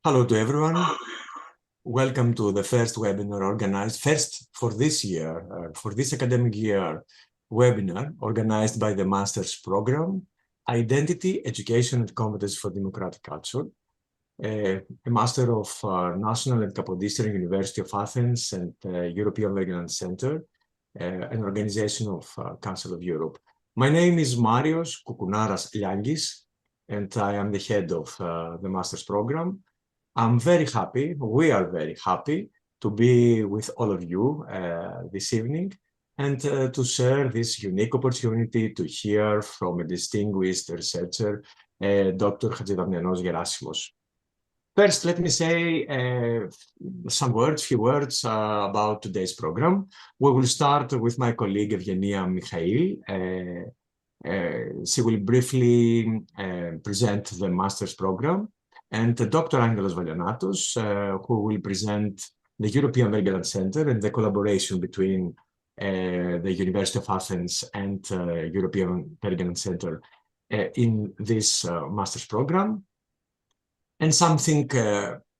Hello to everyone. Welcome to the first webinar organized, first for this year, for this academic year, webinar organized by the Master's Program, Identity, Education and Competence for Democratic Culture, a Master of National and Kapodistrian University of Athens and European Vergeland Center, an organization of Council of Europe. My name is Marios Koukounaras Liangis, and I am the head of the Master's Program. I'm very happy, we are very happy to be with all of you this evening and to share this unique opportunity to hear from a distinguished researcher, Dr. Chatzidamianos Gerasimos. First, let me say few words about today's program. We will start with my colleague Mikhail. She will briefly present the master's program, and Dr. Angelos Valianatos, who will present the European Vergeland Center and the collaboration between the University of Athens and European Vergeland Center in this master's program. And something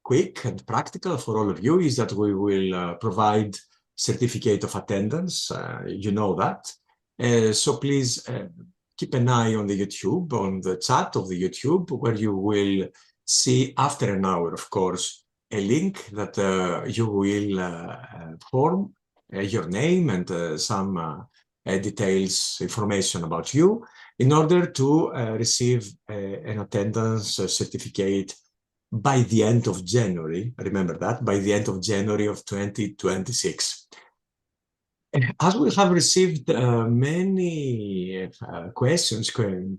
quick and practical for all of you is that we will provide certificate of attendance. You know that. So please keep an eye on the YouTube, on the chat of the YouTube, where you will see after an hour, of course, a link that you will form your name and some details, information about you in order to receive an attendance certificate by the end of January. Remember that, by the end of January of 2026. As we have received many questions and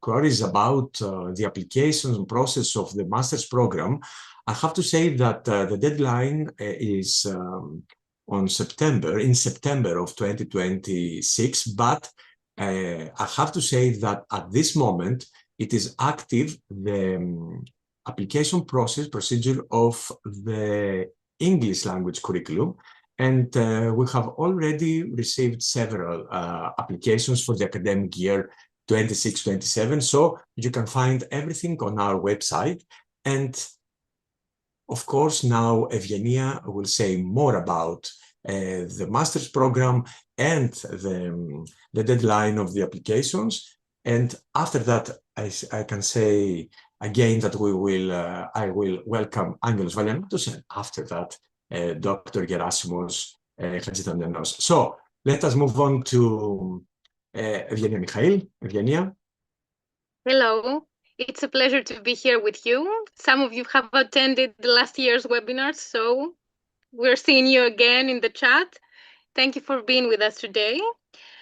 queries about the application process of the master's program, I have to say that the deadline is in September of 2026, but I have to say that at this moment, it is active, the application procedure of the English language curriculum. And we have already received several applications for the academic year 26-27. So you can find everything on our website. And of course, now FHEA will say more about the master's program and the deadline of the applications. And after that, I can say again that I will welcome Angelos Valianatos, and after that, Dr. Gerasimos Chatzidamianos. So let us move on to Mikhail. Evgenia. Hello, it's a pleasure to be here with you. Some of you have attended the last year's webinars, so we're seeing you again in the chat. Thank you for being with us today.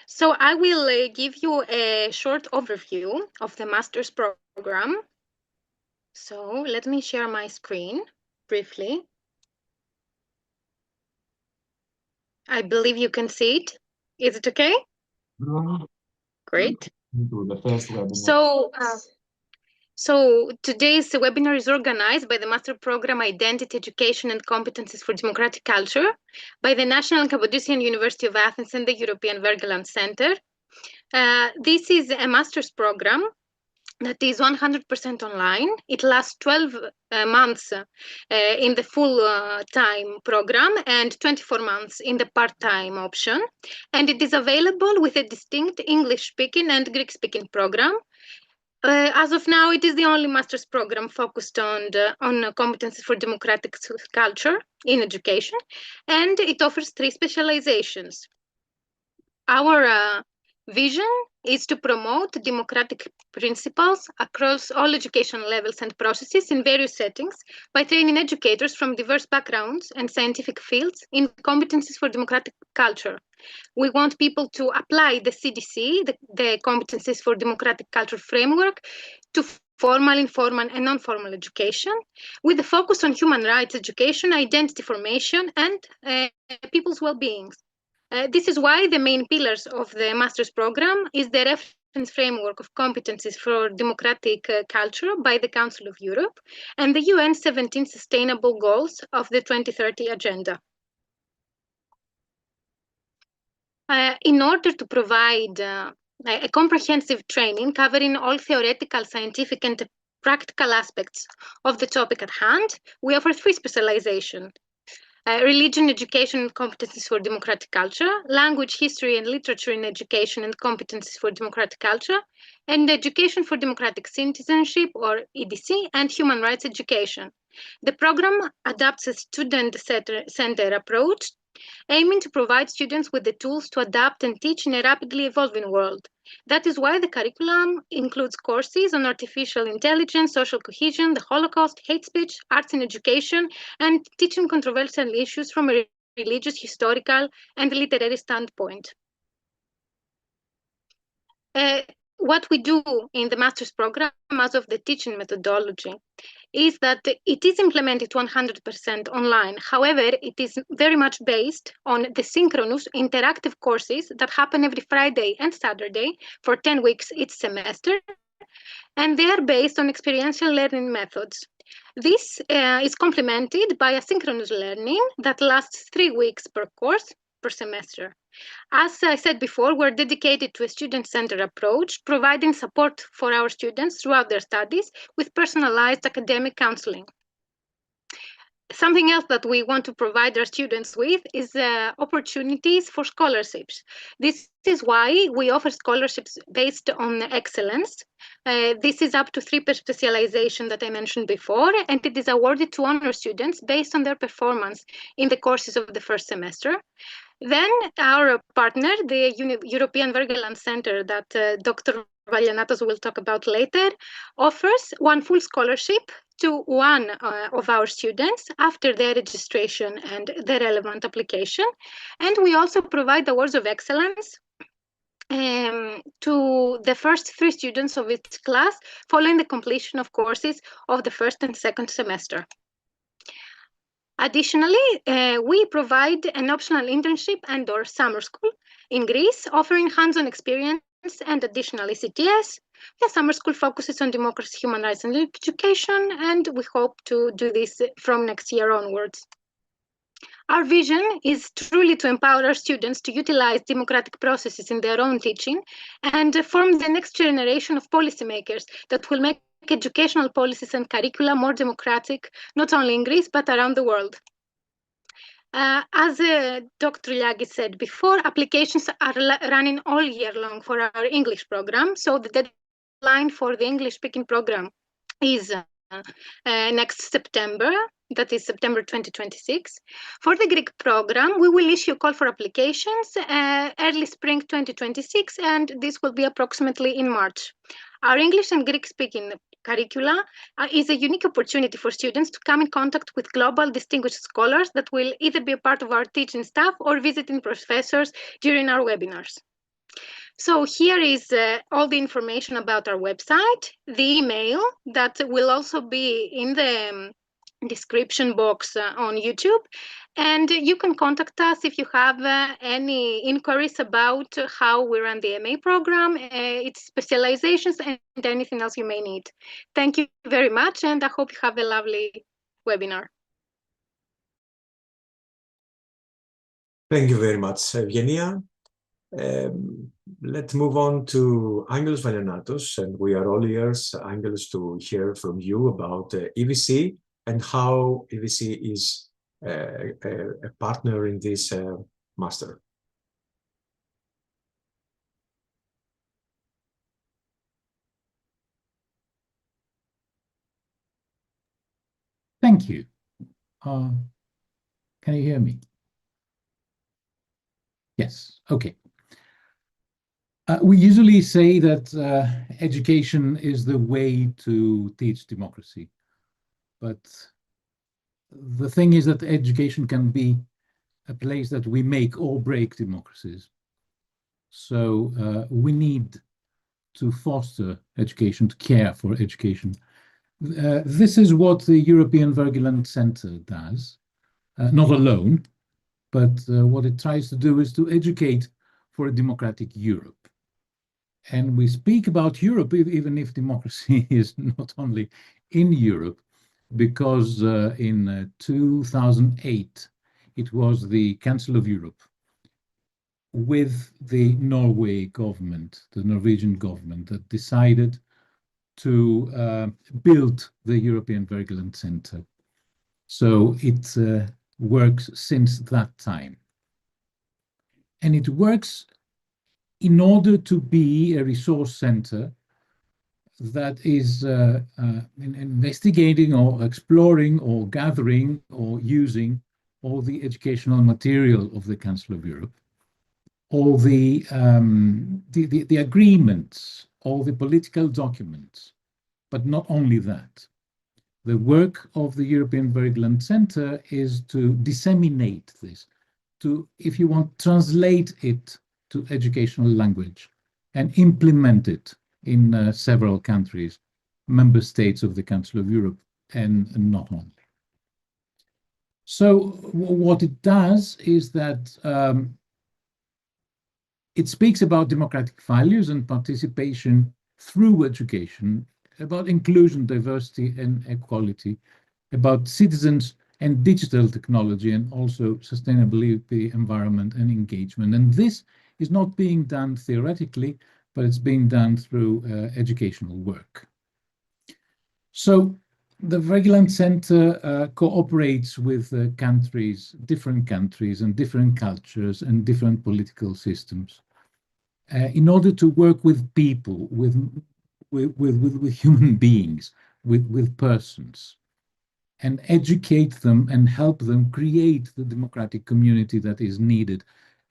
So I will give you a short overview of the master's program. So let me share my screen briefly. I believe you can see it. Is it okay? Great. So today's webinar is organized by the Master Program Identity, Education and Competencies for Democratic Culture by the National and Kapodistrian University of Athens and the European Vergeland Center. This is a master's program that is 100% online. It lasts 12 months in the full-time program and 24 months in the part-time option. And it is available with a distinct English-speaking and Greek-speaking program. As of now, it is the only master's program focused on competencies for democratic culture in education, and it offers 3 specializations. Our vision is to promote democratic principles across all education levels and processes in various settings by training educators from diverse backgrounds and scientific fields in competencies for democratic culture. We want people to apply the CDC, the Competencies for Democratic Culture framework, to formal, informal, and non-formal education, with a focus on human rights education, identity formation, and people's well-being. This is why the main pillars of the master's program is the reference framework of competencies for democratic culture by the Council of Europe and the UN 17 Sustainable Goals of the 2030 Agenda. In order to provide a comprehensive training covering all theoretical, scientific, and practical aspects of the topic at hand, we offer 3 specializations. Religion, education, and competencies for democratic culture, language, history, and literature in education and competencies for democratic culture, and education for democratic citizenship, or EDC, and human rights education. The program adopts a student-centered approach, aiming to provide students with the tools to adapt and teach in a rapidly evolving world. That is why the curriculum includes courses on artificial intelligence, social cohesion, the Holocaust, hate speech, arts and education, and teaching controversial issues from a religious, historical, and literary standpoint. What we do in the master's program as of the teaching methodology is that it is implemented 100% online. However, it is very much based on the synchronous interactive courses that happen every Friday and Saturday for 10 weeks each semester, and they are based on experiential learning methods. This is complemented by asynchronous learning that lasts 3 weeks per course per semester. As I said before, we're dedicated to a student-centered approach, providing support for our students throughout their studies with personalized academic counseling. Something else that we want to provide our students with is opportunities for scholarships. This is why we offer scholarships based on excellence. This is up to 3 per specialization that I mentioned before, and it is awarded to honor students based on their performance in the courses of the first semester. Then our partner, the European Vergeland Center that Dr. Valianatos will talk about later, offers 1 full scholarship to one of our students after their registration and the relevant application. And we also provide awards of excellence to the first 3 students of each class following the completion of courses of the first and second semester. Additionally, we provide an optional internship and/or summer school in Greece, offering hands-on experience and additional ECTS. The summer school focuses on democracy, human rights, and education, and we hope to do this from next year onwards. Our vision is truly to empower our students to utilize democratic processes in their own teaching and form the next generation of policymakers that will make educational policies and curricula more democratic, not only in Greece, but around the world. As Dr. Liagis said before, applications are running all year long for our English program. So the deadline for the English-speaking program is next September, that is September 2026. For the Greek program, we will issue a call for applications early spring 2026, and this will be approximately in March. Our English and Greek-speaking curricula is a unique opportunity for students to come in contact with global distinguished scholars that will either be a part of our teaching staff or visiting professors during our webinars. So here is all the information about our website, the email that will also be in the description box on YouTube, and you can contact us if you have any inquiries about how we run the MA program, its specializations, and anything else you may need. Thank you very much, and I hope you have a lovely webinar. Thank you very much, Evgenia. Let's move on to Angelos Valianatos, and we are all ears, Angelos, to hear from you about EVC and how EVC is a partner in this master. Thank you. Can you hear me? Yes, okay. We usually say that education is the way to teach democracy. But the thing is that education can be a place that we make or break democracies. So we need to foster education, to care for education. This is what the European Vergeland Center does, not alone, but what it tries to do is to educate for a democratic Europe. And we speak about Europe, even if democracy is not only in Europe, because in 2008, it was the Council of Europe with the Norway government, the Norwegian government, that decided to build the European Vergeland Center. So it works since that time. And it works in order to be a resource center that is investigating or exploring or gathering or using all the educational material of the Council of Europe, all the agreements, all the political documents, but not only that. The work of the European Vergeland Center is to disseminate this, to, if you want, translate it to educational language and implement it in several countries, member states of the Council of Europe, and not only. So what it does is that it speaks about democratic values and participation through education, about inclusion, diversity, and equality, about citizens and digital technology, and also sustainability, environment, and engagement. And this is not being done theoretically, but it's being done through educational work. So the Vergeland Center cooperates with different countries and different cultures and different political systems in order to work with people, with human beings, with persons, and educate them and help them create the democratic community that is needed,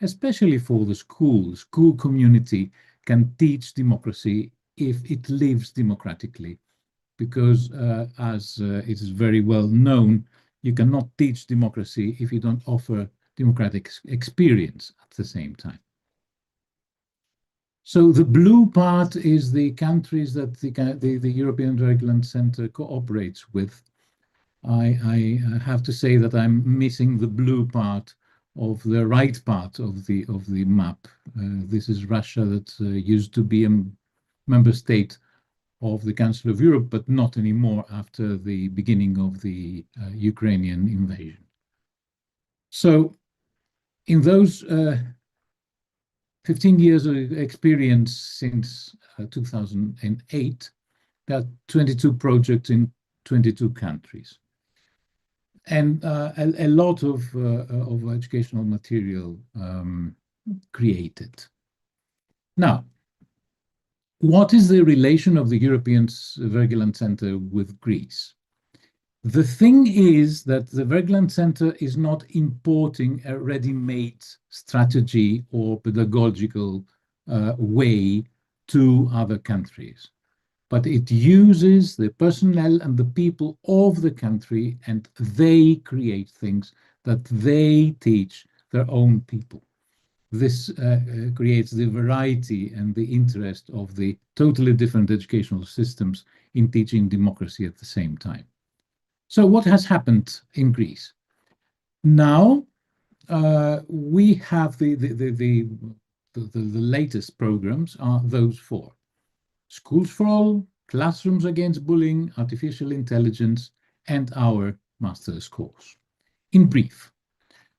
especially for the school. School community can teach democracy if it lives democratically, because as it is very well known, you cannot teach democracy if you don't offer democratic experience at the same time. So the blue part is the countries that the European Vergeland Center cooperates with. I have to say that I'm missing the blue part of the right part of the map. This is Russia that used to be a member state of the Council of Europe, but not anymore after the beginning of the Ukrainian invasion. So in those 15 years of experience since 2008, there are 22 projects in 22 countries, and a lot of educational material created. Now, what is the relation of the European Vergeland Center with Greece? The thing is that the Vergeland Center is not importing a ready-made strategy or pedagogical way to other countries, but it uses the personnel and the people of the country, and they create things that they teach their own people. This creates the variety and the interest of the totally different educational systems in teaching democracy at the same time. So what has happened in Greece? Now we have the latest programs are those four: Schools for All, Classrooms Against Bullying, Artificial Intelligence, and our master's course. In brief,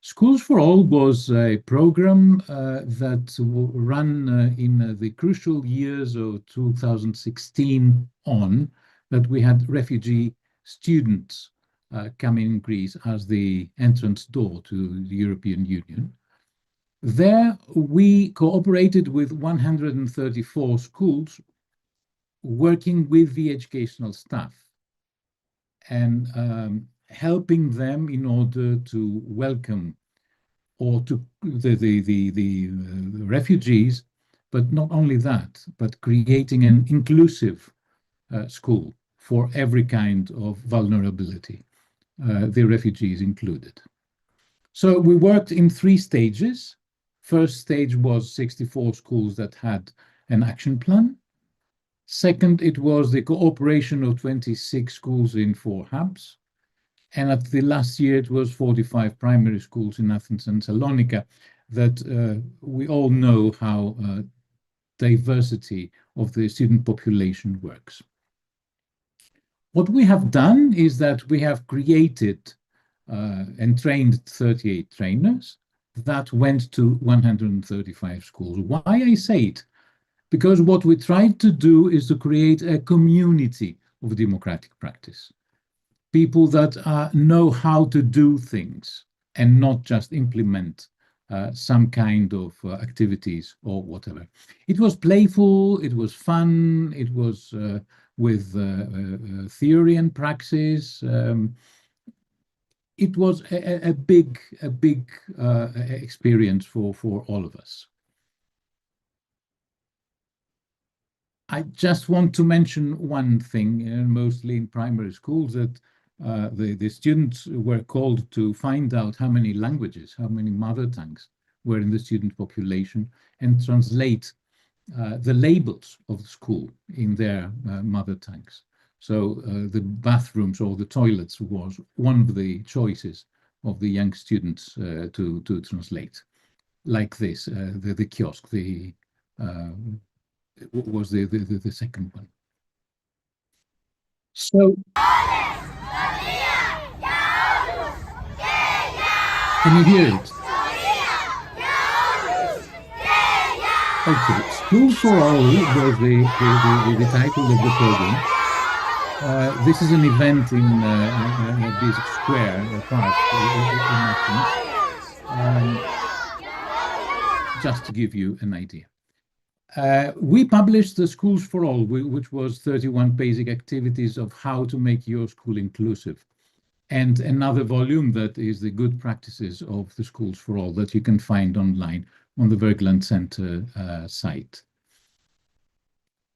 Schools for All was a program that ran in the crucial years of 2016 on, that we had refugee students coming in Greece as the entrance door to the European Union. There we cooperated with 134 schools, working with the educational staff and helping them in order to welcome or to the refugees, but not only that, but creating an inclusive school for every kind of vulnerability, the refugees included. So we worked in 3 stages. First stage was 64 schools that had an action plan. Second, it was the cooperation of 26 schools in 4 hubs. And at the last year, it was 45 primary schools in Athens and Salonika, that we all know how diversity of the student population works. What we have done is that we have created and trained 38 trainers that went to 135 schools. Why I say it? because what we tried to do is to create a community of democratic practice. People that know how to do things and not just implement some kind of activities or whatever. It was playful, it was fun, it was with theory and praxis. It was a big experience for all of us. I just want to mention one thing, mostly in primary schools, that the students were called to find out how many languages, how many mother tongues were in the student population, and translate the labels of the school in their mother tongues. So the bathrooms or the toilets was one of the choices of the young students to translate, like this, the kiosk, was the second one. So, can you hear it? Okay, School for All was the title of the program. This is an event in a basic square, a park in Athens, just to give you an idea. We published the Schools for All, which was 31 basic activities of how to make your school inclusive. And another volume that is the good practices of the Schools for All that you can find online on the Wergeland Center site.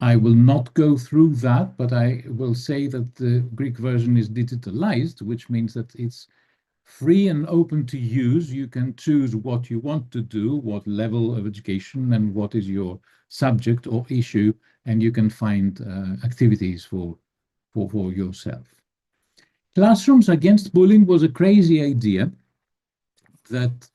I will not go through that, but I will say that the Greek version is digitalized, which means that it's free and open to use. You can choose what you want to do, what level of education, and what is your subject or issue, and you can find activities for yourself. Classrooms Against Bullying was a crazy idea that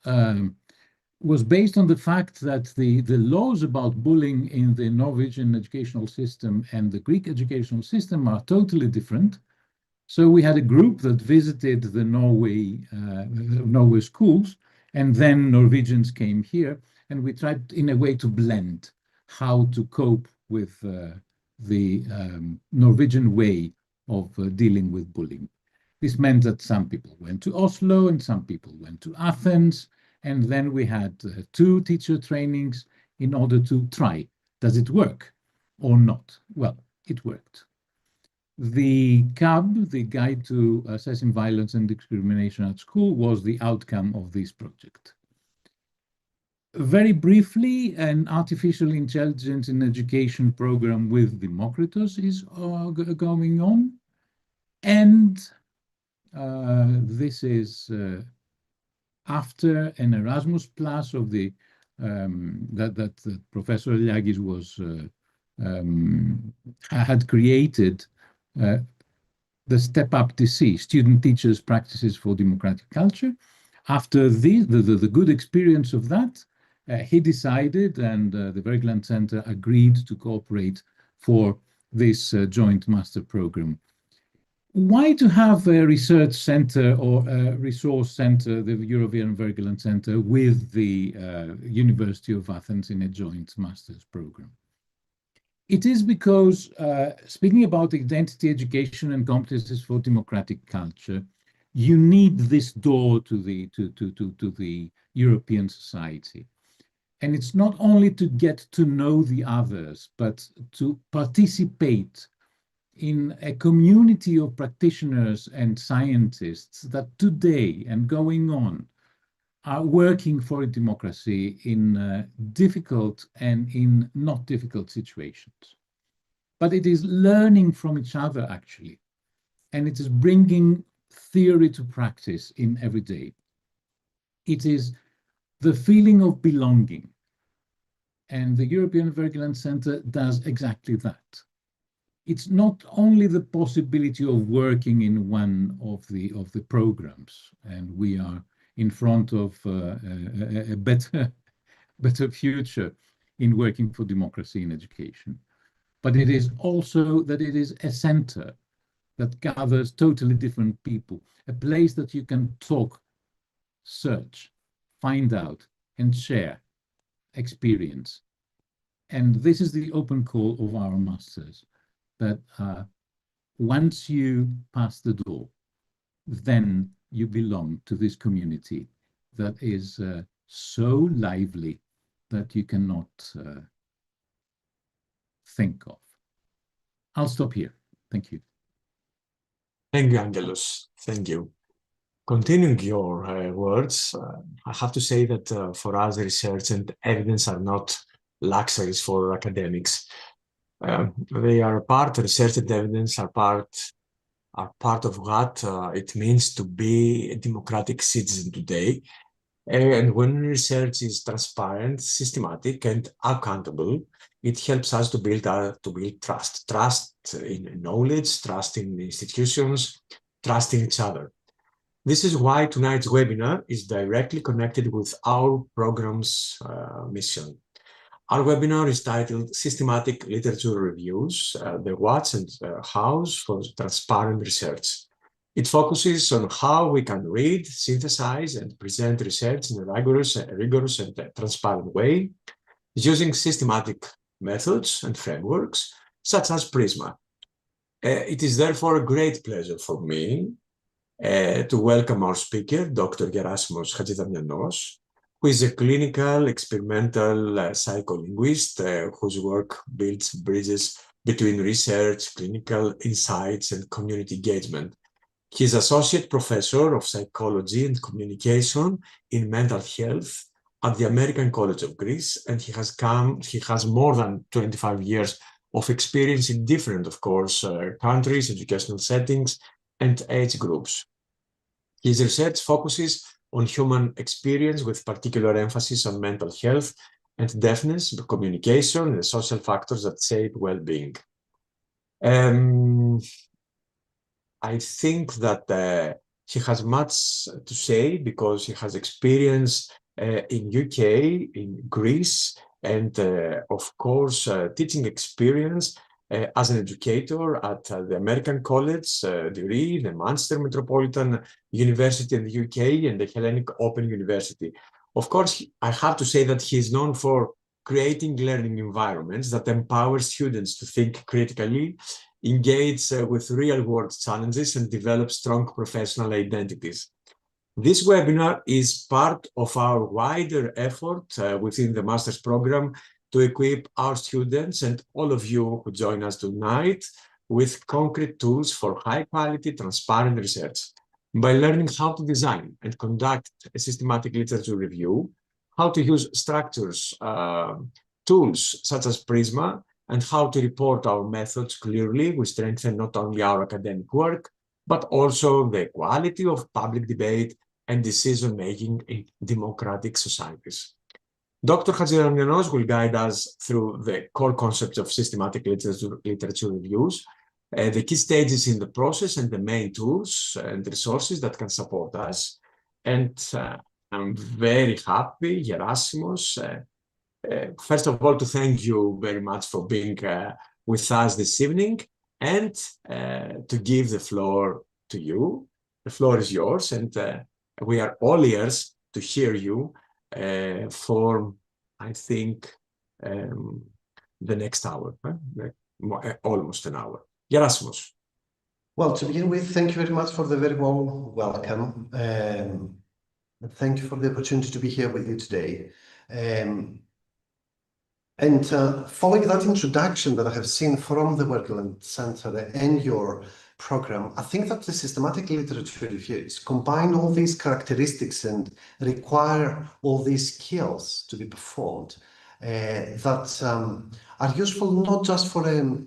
was based on the fact that the laws about bullying in the Norwegian educational system and the Greek educational system are totally different. So we had a group that visited the Norway schools, and then Norwegians came here, and we tried in a way to blend how to cope with the Norwegian way of dealing with bullying. This meant that some people went to Oslo and some people went to Athens, and then we had 2 teacher trainings in order to try, does it work or not? Well, it worked. The GAB, the Guide to Assessing Violence and Discrimination at School, was the outcome of this project. Very briefly, an artificial intelligence in education program with Democritus is going on. And this is after an Erasmus Plus of the that Professor Eliagis was had created, the Step Up DC, Student Teachers Practices for Democratic Culture. After the good experience of that, he decided, and the Wergeland Center agreed to cooperate for this joint master program. Why to have a research center or a resource center, the European Wergeland Center, with the University of Athens in a joint master's program? It is because, speaking about identity, education, and competencies for democratic culture, you need this door to the European society. And it's not only to get to know the others, but to participate in a community of practitioners and scientists that today and going on are working for a democracy in difficult and in not difficult situations. But it is learning from each other, actually, and it is bringing theory to practice in every day. It is the feeling of belonging, and the European Wergeland Center does exactly that. It's not only the possibility of working in one of the programs, and we are in front of a better future in working for democracy in education. But it is also that it is a center that gathers totally different people, a place that you can talk, search, find out, and share experience. And this is the open call of our masters, that once you pass the door, then you belong to this community that is so lively that you cannot think of. I'll stop here. Thank you. Thank you, Angelos. Thank you. Continuing your words, I have to say that for us, research and evidence are not luxuries for academics. They are research and evidence are part of what it means to be a democratic citizen today. And when research is transparent, systematic, and accountable, it helps us to build trust in knowledge, trust in institutions, trust in each other. This is why tonight's webinar is directly connected with our program's mission. Our webinar is titled Systematic Literature Reviews, the What's and How's for Transparent Research. It focuses on how we can read, synthesize, and present research in a rigorous and transparent way, using systematic methods and frameworks, such as PRISMA. It is therefore a great pleasure for me to welcome our speaker, Dr. Gerasimos Chatzidamianos, who is a clinical experimental psycholinguist whose work builds bridges between research, clinical insights, and community engagement. He is Associate Professor of Psychology and Communication in Mental Health at the American College of Greece, and he has more than 25 years of experience in different, of course, countries, educational settings, and age groups. His research focuses on human experience with particular emphasis on mental health and deafness, communication, and the social factors that shape well-being. I think that he has much to say because he has experience in UK, in Greece, and of course, teaching experience as an educator at the American College, the Manchester Metropolitan University in the UK, and the Hellenic Open University. Of course, I have to say that he is known for creating learning environments that empower students to think critically, engage with real-world challenges, and develop strong professional identities. This webinar is part of our wider effort within the master's program to equip our students and all of you who join us tonight with concrete tools for high-quality, transparent research. By learning how to design and conduct a systematic literature review, how to use structures, tools such as PRISMA, and how to report our methods clearly, we strengthen not only our academic work, but also the quality of public debate and decision-making in democratic societies. Dr. Chatzidamianos will guide us through the core concepts of systematic literature reviews, the key stages in the process, and the main tools and resources that can support us. And I'm very happy, Gerasimos, first of all, to thank you very much for being with us this evening and to give the floor to you. The floor is yours, and we are all ears to hear you for, I think, the next hour, almost an hour. Gerasimos. Well, to begin with, thank you very much for the very warm welcome. Thank you for the opportunity to be here with you today. Following that introduction that I have seen from the Wergeland Center and your program, I think that the systematic literature reviews combine all these characteristics and require all these skills to be performed that are useful not just for a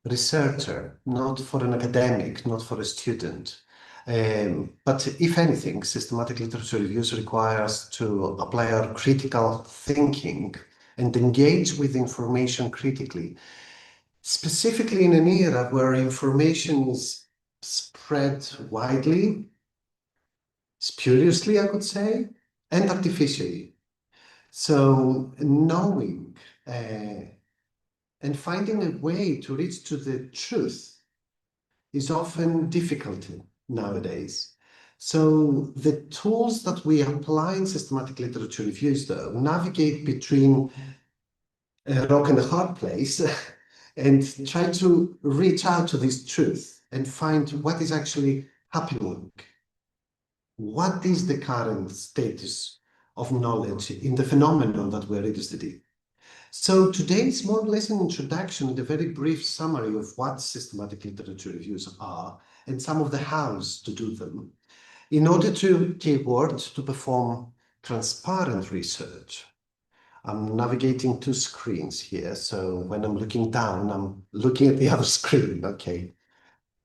researcher, not for an academic, not for a student. But if anything, systematic literature reviews require us to apply our critical thinking and engage with information critically, specifically in an era where information is spread widely, spuriously, I could say, and artificially. So knowing and finding a way to reach to the truth is often difficult nowadays. So the tools that we apply in systematic literature reviews, though, navigate between a rock and a hard place and try to reach out to this truth and find what is actually happening. What is the current status of knowledge in the phenomenon that we're interested in? So today is more or less an introduction and a very brief summary of what systematic literature reviews are and some of the hows to do them in order to keyword to perform transparent research. I'm navigating two screens here, so when I'm looking down, I'm looking at the other screen, okay.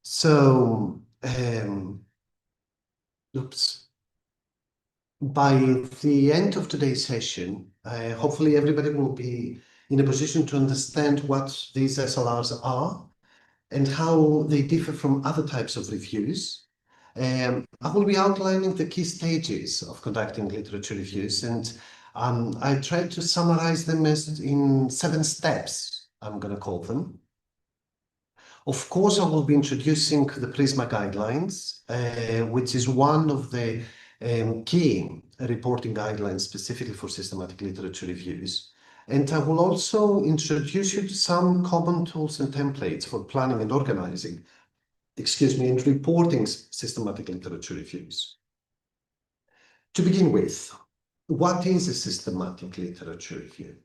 So, oops. By the end of today's session, hopefully everybody will be in a position to understand what these SLRs are and how they differ from other types of reviews. I will be outlining the key stages of conducting literature reviews, and I tried to summarize them as in 7 steps, I'm going to call them. Of course, I will be introducing the PRISMA guidelines, which is one of the key reporting guidelines specifically for systematic literature reviews. And I will also introduce you to some common tools and templates for planning and organizing, and reporting systematic literature reviews. To begin with, what is a systematic literature review?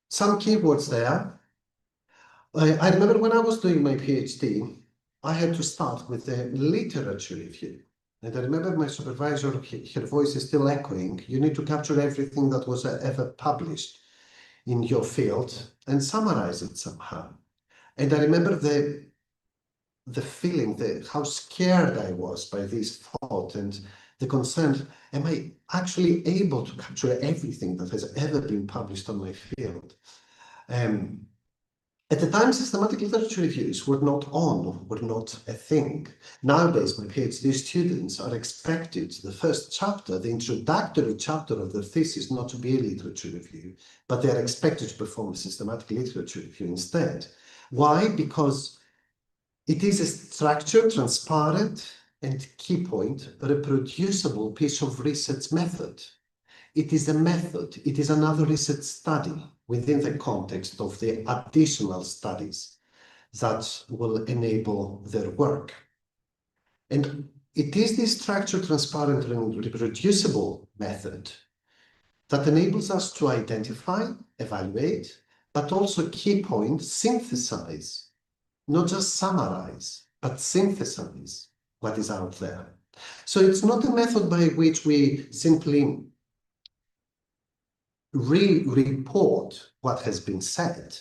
Some keywords there. I remember when I was doing my PhD, I had to start with a literature review. And I remember my supervisor, her voice is still echoing. You need to capture everything that was ever published in your field and summarize it somehow. And I remember the feeling, how scared I was by this thought and the concern, am I actually able to capture everything that has ever been published on my field? At the time, systematic literature reviews were not a thing. Nowadays, my PhD students are expected, the first chapter, the introductory chapter of their thesis, not to be a literature review, but they are expected to perform a systematic literature review instead. Why? Because it is a structured, transparent, and key point, reproducible piece of research method. It is a method, it is another research study within the context of the additional studies that will enable their work. And it is this structured, transparent, and reproducible method that enables us to identify, evaluate, but also key points, synthesize, not just summarize, but synthesize what is out there. So it's not a method by which we simply report what has been said,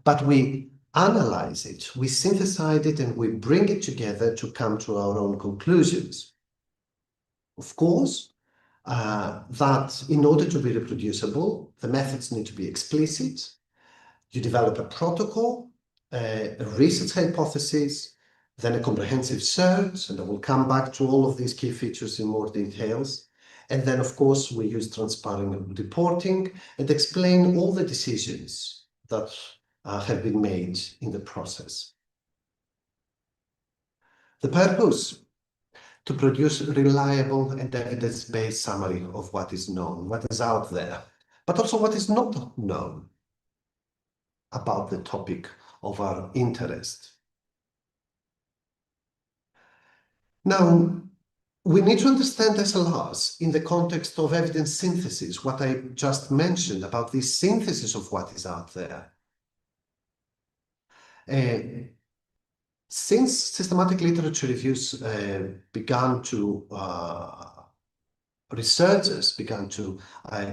but we analyze it, we synthesize it, and we bring it together to come to our own conclusions. Of course, that in order to be reproducible, the methods need to be explicit. You develop a protocol, a research hypothesis, then a comprehensive search, and I will come back to all of these key features in more details. And then, of course, we use transparent reporting and explain all the decisions that have been made in the process. The purpose: to produce a reliable and evidence-based summary of what is known, what is out there, but also what is not known about the topic of our interest. Now, we need to understand SLRs in the context of evidence synthesis, what I just mentioned about this synthesis of what is out there. Since systematic literature reviews researchers began to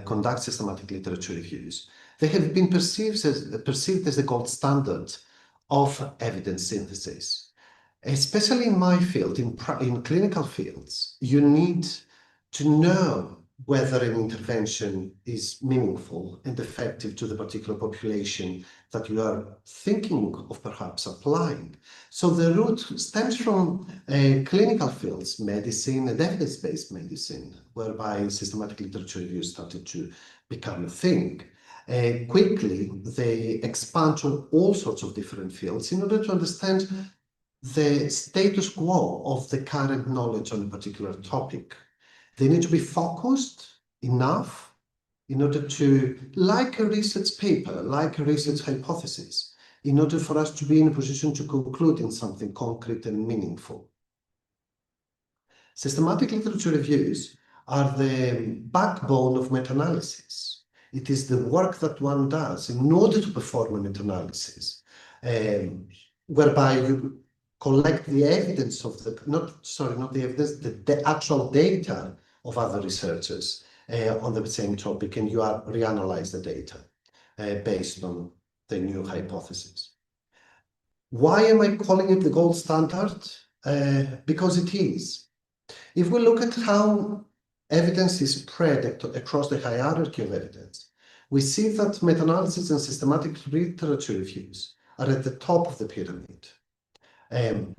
conduct systematic literature reviews, they have been perceived as the gold standard of evidence synthesis. Especially in my field, in clinical fields, you need to know whether an intervention is meaningful and effective to the particular population that you are thinking of perhaps applying. So the root stems from clinical fields, medicine and evidence-based medicine, whereby systematic literature reviews started to become a thing. Quickly, they expand to all sorts of different fields in order to understand the status quo of the current knowledge on a particular topic. They need to be focused enough in order to, like a research paper, like a research hypothesis, in order for us to be in a position to conclude in something concrete and meaningful. Systematic literature reviews are the backbone of meta-analysis. It is the work that one does in order to perform a meta-analysis, whereby you collect the evidence of the, not the evidence, the actual data of other researchers on the same topic, and you reanalyze the data based on the new hypothesis. Why am I calling it the gold standard? Because it is. If we look at how evidence is spread across the hierarchy of evidence, we see that meta-analysis and systematic literature reviews are at the top of the pyramid. And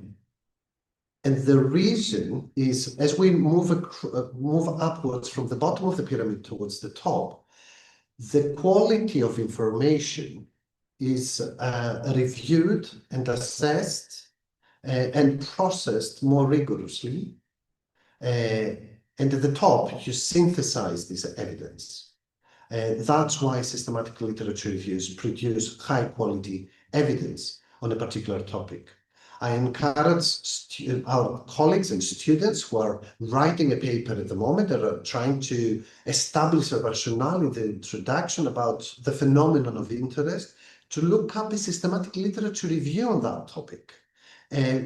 the reason is, as we move upwards from the bottom of the pyramid towards the top, the quality of information is reviewed and assessed and processed more rigorously. And at the top, you synthesize this evidence. That's why systematic literature reviews produce high-quality evidence on a particular topic. I encourage our colleagues and students who are writing a paper at the moment that are trying to establish a rationale in the introduction about the phenomenon of interest to look up a systematic literature review on that topic,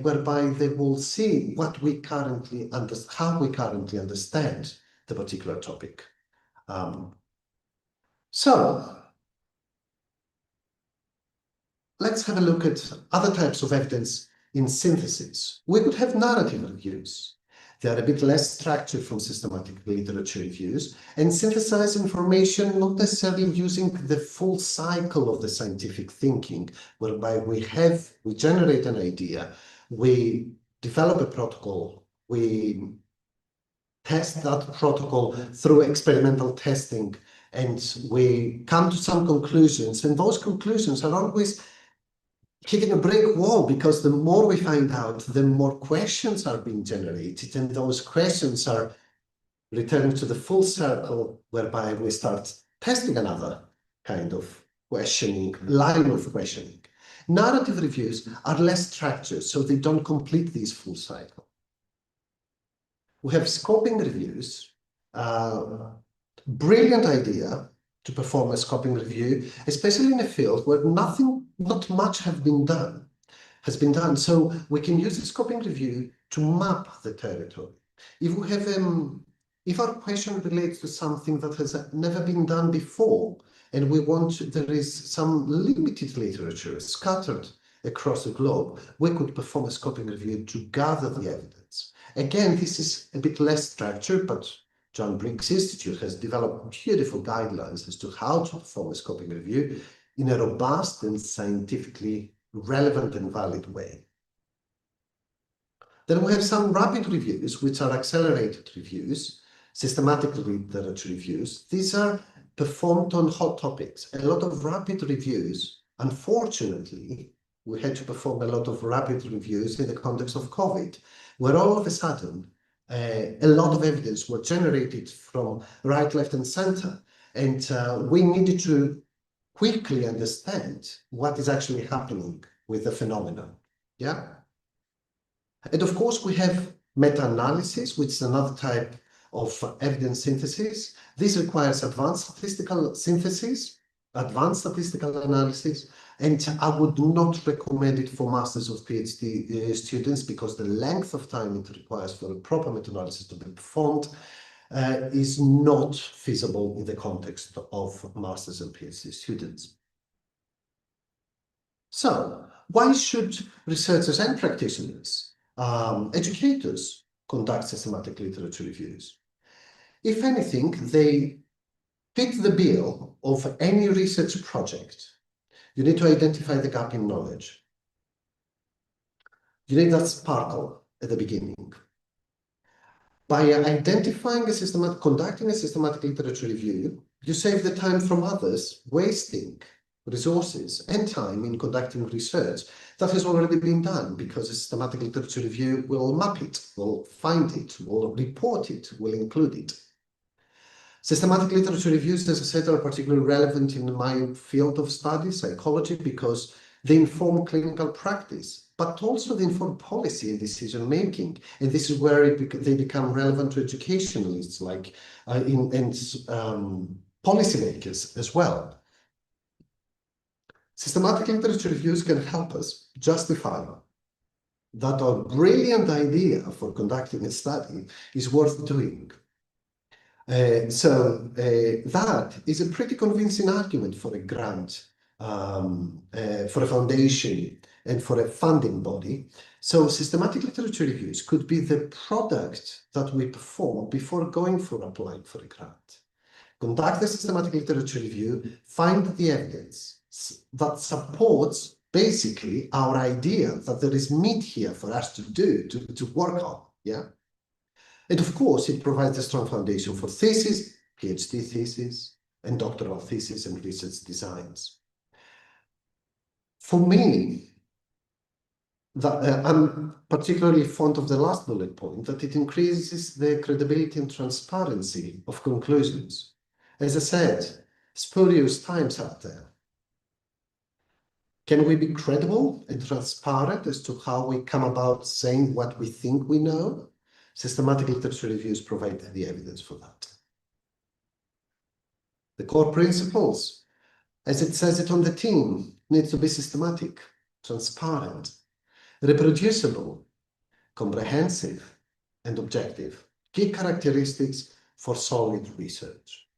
whereby they will see what we currently how we currently understand the particular topic. So let's have a look at other types of evidence in synthesis. We could have narrative reviews. They are a bit less structured from systematic literature reviews and synthesize information not necessarily using the full cycle of the scientific thinking, whereby we generate an idea, we develop a protocol, we test that protocol through experimental testing, and we come to some conclusions, and those conclusions are always hitting a brick wall, because the more we find out, the more questions are being generated, and those questions are returning to the full circle, whereby we start testing another kind of questioning, line of questioning. Narrative reviews are less structured, so they don't complete this full cycle. We have scoping reviews, brilliant idea to perform a scoping review, especially in a field where not much has been done. So we can use the scoping review to map the territory. If we have, if our question relates to something that has never been done before, and there is some limited literature scattered across the globe, we could perform a scoping review to gather the evidence. Again, this is a bit less structured, but John Briggs Institute has developed beautiful guidelines as to how to perform a scoping review in a robust and scientifically relevant and valid way. Then we have some rapid reviews, which are accelerated reviews, systematic literature reviews. These are performed on hot topics. A lot of rapid reviews, unfortunately, we had to perform a lot of rapid reviews in the context of COVID, where all of a sudden, a lot of evidence were generated from right, left, and center. And we needed to quickly understand what is actually happening with the phenomenon. Yeah. And of course, we have meta-analysis, which is another type of evidence synthesis. This requires advanced statistical synthesis, advanced statistical analysis, and I would not recommend it for masters or PhD students, because the length of time it requires for a proper meta-analysis to be performed is not feasible in the context of masters and PhD students. So why should researchers and practitioners, educators, conduct systematic literature reviews? If anything, they fit the bill of any research project. You need to identify the gap in knowledge. You need that sparkle at the beginning. By identifying conducting a systematic literature review, you save the time from others wasting resources and time in conducting research that has already been done, because a systematic literature review will map it, will find it, will report it, will include it. Systematic literature reviews, as I said, are particularly relevant in my field of study, psychology, because they inform clinical practice, but also they inform policy and decision-making. And this is where they become relevant to educationalists, like policymakers as well. Systematic literature reviews can help us justify that our brilliant idea for conducting a study is worth doing. That is a pretty convincing argument for a grant, for a foundation, and for a funding body. So systematic literature reviews could be the product that we perform before going for applying for a grant. Conduct the systematic literature review, find the evidence that supports basically our idea that there is meat here for us to do, to work on, yeah? And of course, it provides a strong foundation for thesis, PhD thesis, and doctoral thesis and research designs. For me, I'm particularly fond of the last bullet point, that it increases the credibility and transparency of conclusions. As I said, spurious times out there. Can we be credible and transparent as to how we come about saying what we think we know? Systematic literature reviews provide the evidence for that. The core principles, as it says it on the tin, need to be systematic, transparent, reproducible, comprehensive, and objective. Key characteristics for solid research.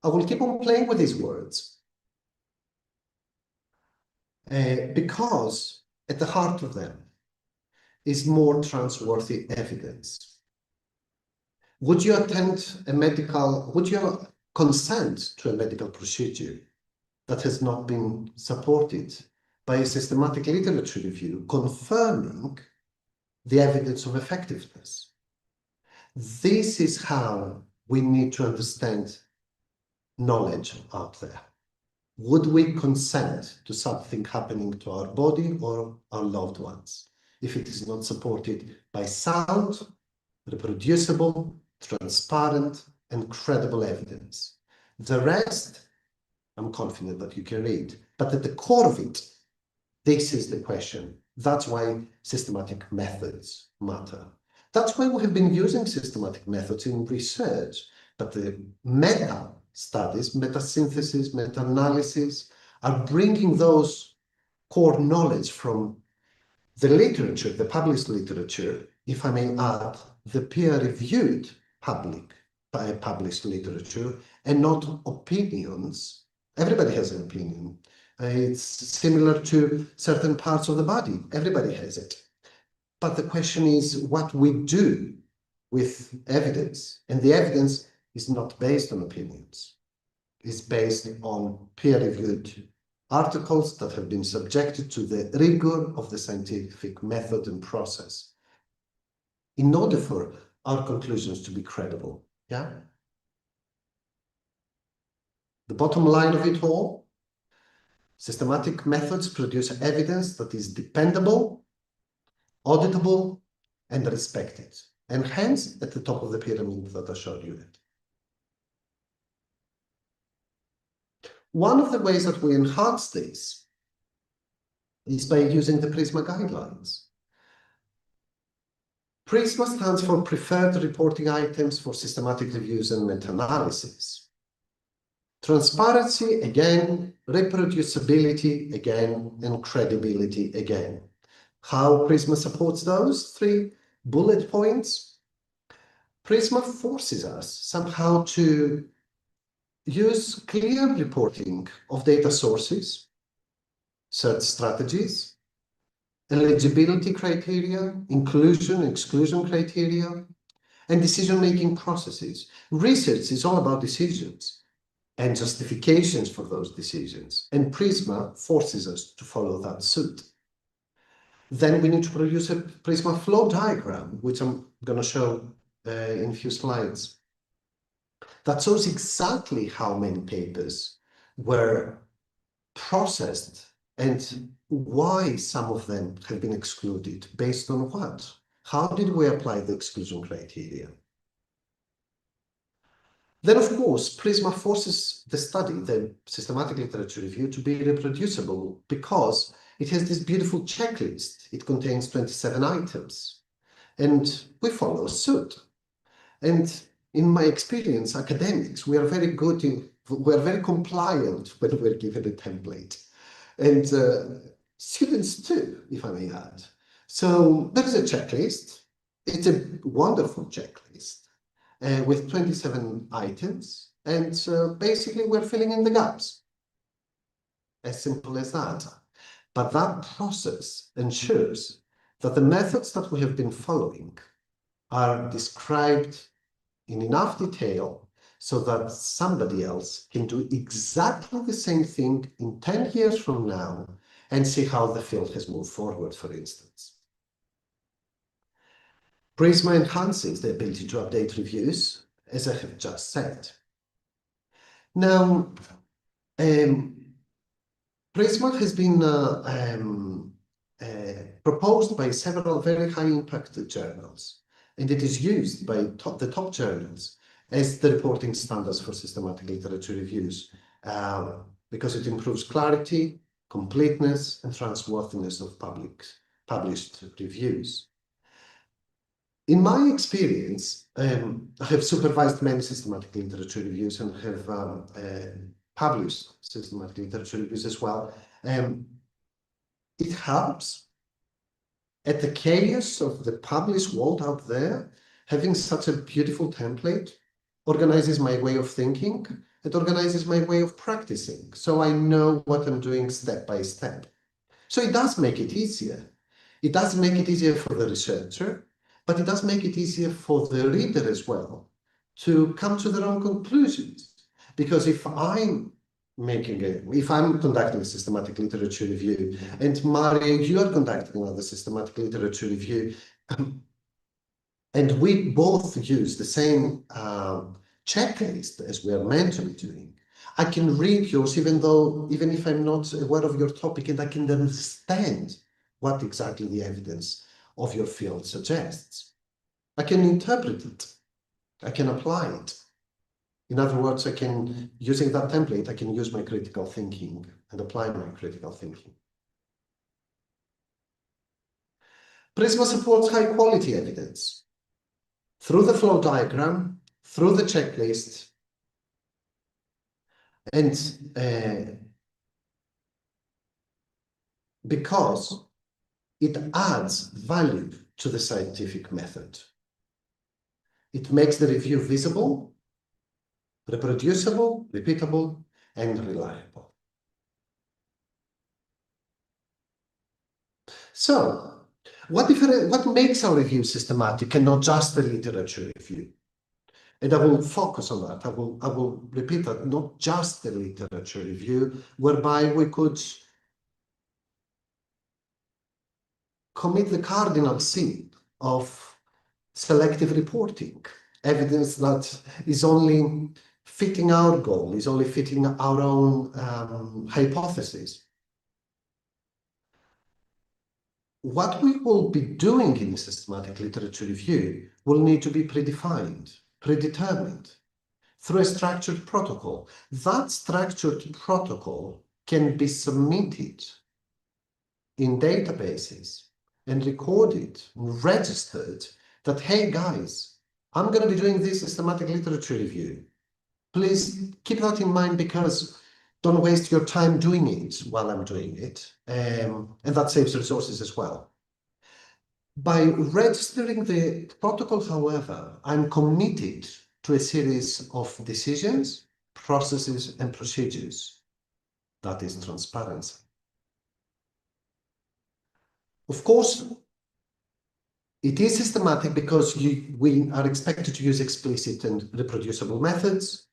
I will keep on playing with these words because at the heart of them is more trustworthy evidence. Would you consent to a medical procedure that has not been supported by a systematic literature review confirming the evidence of effectiveness? This is how we need to understand knowledge out there. Would we consent to something happening to our body or our loved ones if it is not supported by sound, reproducible, transparent, and credible evidence? The rest, I'm confident that you can read, but at the core of it, this is the question. That's why systematic methods matter. That's why we have been using systematic methods in research, but the meta-studies, meta-synthesis, meta-analysis are bringing those core knowledge from the literature, the published literature, if I may add, the peer-reviewed published literature, and not opinions. Everybody has an opinion. It's similar to certain parts of the body. Everybody has it. But the question is what we do with evidence. And the evidence is not based on opinions. It's based on peer-reviewed articles that have been subjected to the rigor of the scientific method and process in order for our conclusions to be credible. Yeah? The bottom line of it all, systematic methods produce evidence that is dependable, auditable, and respected, and hence at the top of the pyramid that I showed you. One of the ways that we enhance this is by using the PRISMA guidelines. PRISMA stands for Preferred Reporting Items for Systematic Reviews and Meta-Analysis. Transparency, again, reproducibility, again, and credibility, again. How PRISMA supports those 3 bullet points? PRISMA forces us somehow to use clear reporting of data sources, search strategies, eligibility criteria, inclusion, exclusion criteria, and decision-making processes. Research is all about decisions and justifications for those decisions, and PRISMA forces us to follow that suit. Then we need to produce a PRISMA flow diagram, which I'm going to show in a few slides. That shows exactly how many papers were processed and why some of them have been excluded, based on what? How did we apply the exclusion criteria? Then, of course, PRISMA forces the study, the systematic literature review, to be reproducible because it has this beautiful checklist. It contains 27 items, and we follow suit. And in my experience, academics, we are very good we're very compliant when we're given a template. And students too, if I may add. So there is a checklist. It's a wonderful checklist with 27 items. And basically, we're filling in the gaps. As simple as that. But that process ensures that the methods that we have been following are described in enough detail so that somebody else can do exactly the same thing in 10 years from now and see how the field has moved forward, for instance. PRISMA enhances the ability to update reviews, as I have just said. Now, PRISMA has been proposed by several very high-impact journals, and it is used by the top journals as the reporting standards for systematic literature reviews because it improves clarity, completeness, and trustworthiness of published reviews. In my experience, I have supervised many systematic literature reviews and have published systematic literature reviews as well. It helps at the chaos of the published world out there. Having such a beautiful template organizes my way of thinking. It organizes my way of practicing. So I know what I'm doing step by step. So it does make it easier. It does make it easier for the researcher, but it does make it easier for the reader as well to come to their own conclusions. Because if I'm conducting a systematic literature review, and Mario, you are conducting another systematic literature review, and we both use the same checklist as we are meant to be doing, I can read yours even if I'm not aware of your topic, and I can understand what exactly the evidence of your field suggests. I can interpret it. I can apply it. In other words, using that template, I can use my critical thinking and apply my critical thinking. PRISMA supports high quality evidence through the flow diagram, through the checklist, and because it adds value to the scientific method. It makes the review visible, reproducible, repeatable, and reliable. So, what makes our review systematic and not just a literature review? And I will focus on that. I will repeat that, not just a literature review, whereby we could commit the cardinal sin of selective reporting, evidence that is only fitting our goal, is only fitting our own hypothesis. What we will be doing in a systematic literature review will need to be predefined, predetermined through a structured protocol. That structured protocol can be submitted in databases and recorded, registered that, hey guys, I'm going to be doing this systematic literature review. Please keep that in mind, because don't waste your time doing it while I'm doing it. And that saves resources as well. By registering the protocol, however, I'm committed to a series of decisions, processes, and procedures. That is transparency. Of course, it is systematic because we are expected to use explicit and reproducible methods.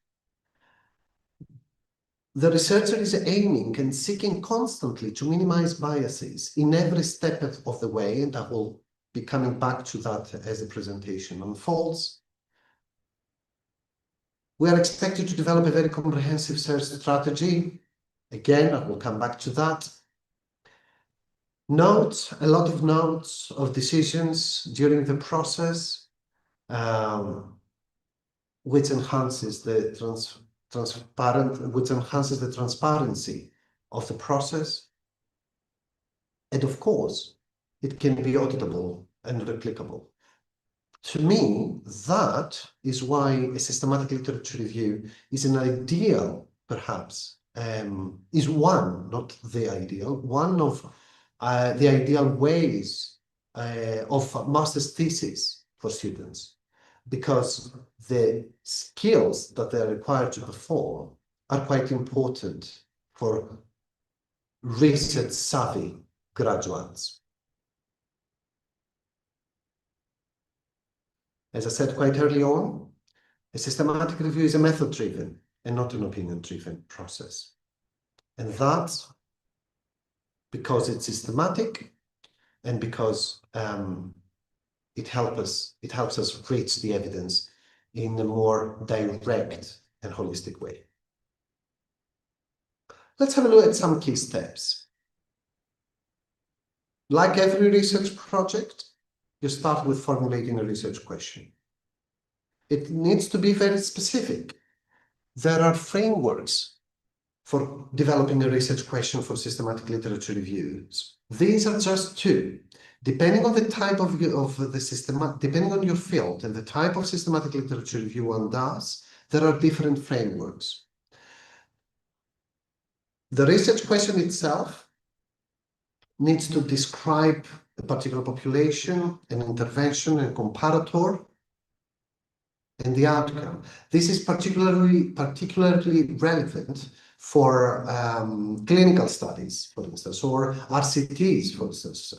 The researcher is aiming and seeking constantly to minimize biases in every step of the way, and I will be coming back to that as the presentation unfolds. We are expected to develop a very comprehensive search strategy. Again, I will come back to that. Notes, a lot of notes of decisions during the process, which enhances the transparency of the process. And of course, it can be auditable and replicable. To me, that is why a systematic literature review is an ideal, perhaps, is one, not the ideal, one of the ideal ways of master's thesis for students, because the skills that they are required to perform are quite important for research-savvy graduates. As I said quite early on, a systematic review is a method-driven and not an opinion-driven process. And that's because it's systematic and because it helps us reach the evidence in a more direct and holistic way. Let's have a look at some key steps. Like every research project, you start with formulating a research question. It needs to be very specific. There are frameworks for developing a research question for systematic literature reviews. These are just two. Depending on the type of the system, depending on your field and the type of systematic literature review one does, there are different frameworks. The research question itself needs to describe a particular population, an intervention, a comparator, and the outcome. This is particularly relevant for clinical studies, for instance, or RCTs, for instance,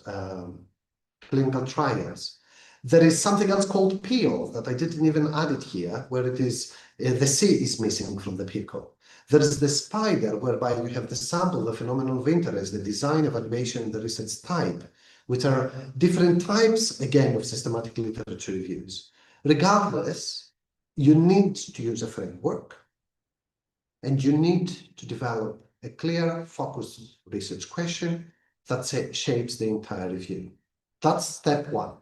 clinical trials. There is something else called PIO that I didn't even add it here, where it is the C is missing from the PICO. There is the SPIDER, whereby you have the sample, the phenomenon of interest, the design, evaluation, and the research type, which are different types, again, of systematic literature reviews. Regardless, you need to use a framework, and you need to develop a clear, focused research question that shapes the entire review. That's step one.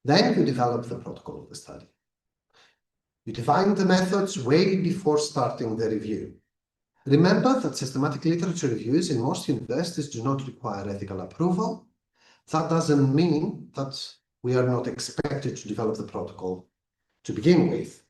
Then you develop the protocol of the study. You define the methods way before starting the review. Remember that systematic literature reviews in most universities do not require ethical approval. That doesn't mean that we are not expected to develop the protocol to begin with.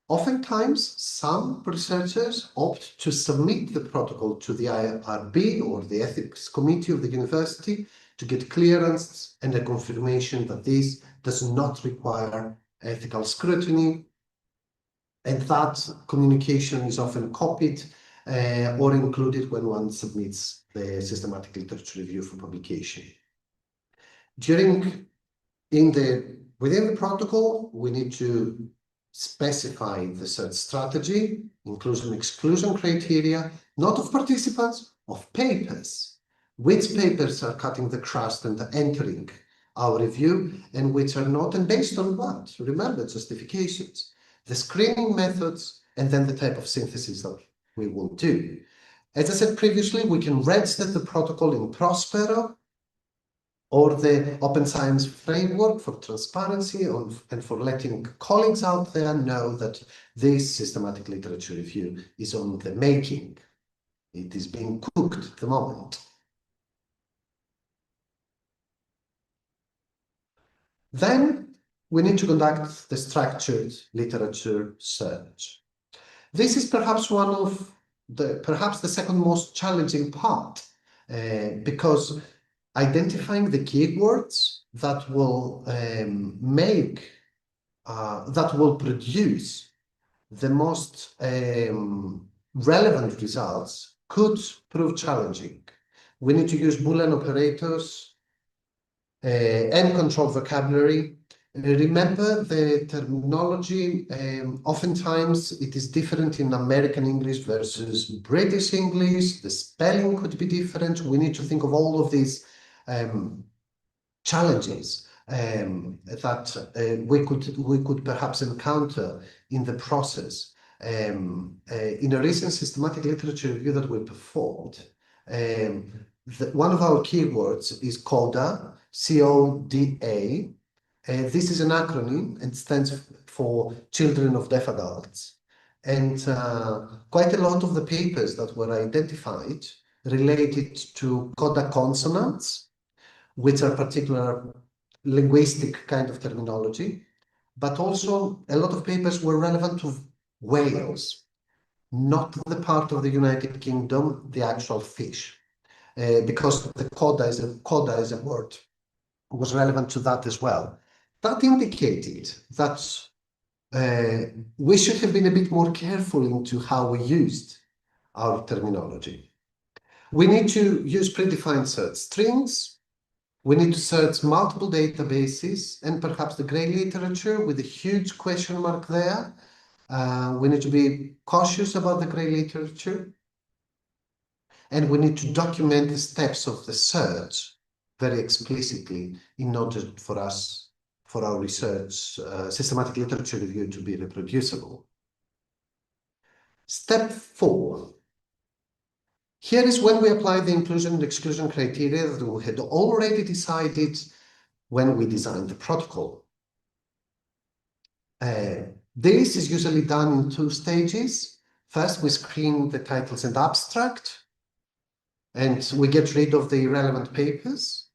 Oftentimes, some researchers opt to submit the protocol to the IRB or the ethics committee of the university to get clearance and a confirmation that this does not require ethical scrutiny, and that communication is often copied or included when one submits the systematic literature review for publication. Within the protocol, we need to specify the search strategy, inclusion-exclusion criteria, not of participants, of papers. Which papers are cutting the crust and entering our review, and which are not, and based on what? Remember, justifications, the screening methods, and then the type of synthesis that we will do. As I said previously, we can register the protocol in Prospero or the Open Science Framework for transparency and for letting colleagues out there know that this systematic literature review is on the making. It is being cooked at the moment. Then we need to conduct the structured literature search. This is perhaps perhaps the second most challenging part, because identifying the keywords that will produce the most relevant results could prove challenging. We need to use Boolean operators and control vocabulary. Remember the terminology, oftentimes it is different in American English versus British English. The spelling could be different. We need to think of all of these challenges that we could perhaps encounter in the process. In a recent systematic literature review that we performed, One of our keywords is CODA, C-O-D-A. This is an acronym and stands for Children of Deaf Adults. And quite a lot of the papers that were identified related to CODA consonants, which are particular linguistic kind of terminology, but also a lot of papers were relevant to whales, not the part of the United Kingdom, the actual fish, because the coda is a word, was relevant to that as well. That indicated that we should have been a bit more careful into how we used our terminology. We need to use predefined search strings. We need to search multiple databases and perhaps the grey literature with a huge question mark there. We need to be cautious about the grey literature. And we need to document the steps of the search very explicitly in order for our research, systematic literature review to be reproducible. Step 4. Here is when we apply the inclusion and exclusion criteria that we had already decided when we designed the protocol. This is usually done in 2 stages. First, we screen the titles and abstract, and we get rid of the irrelevant papers.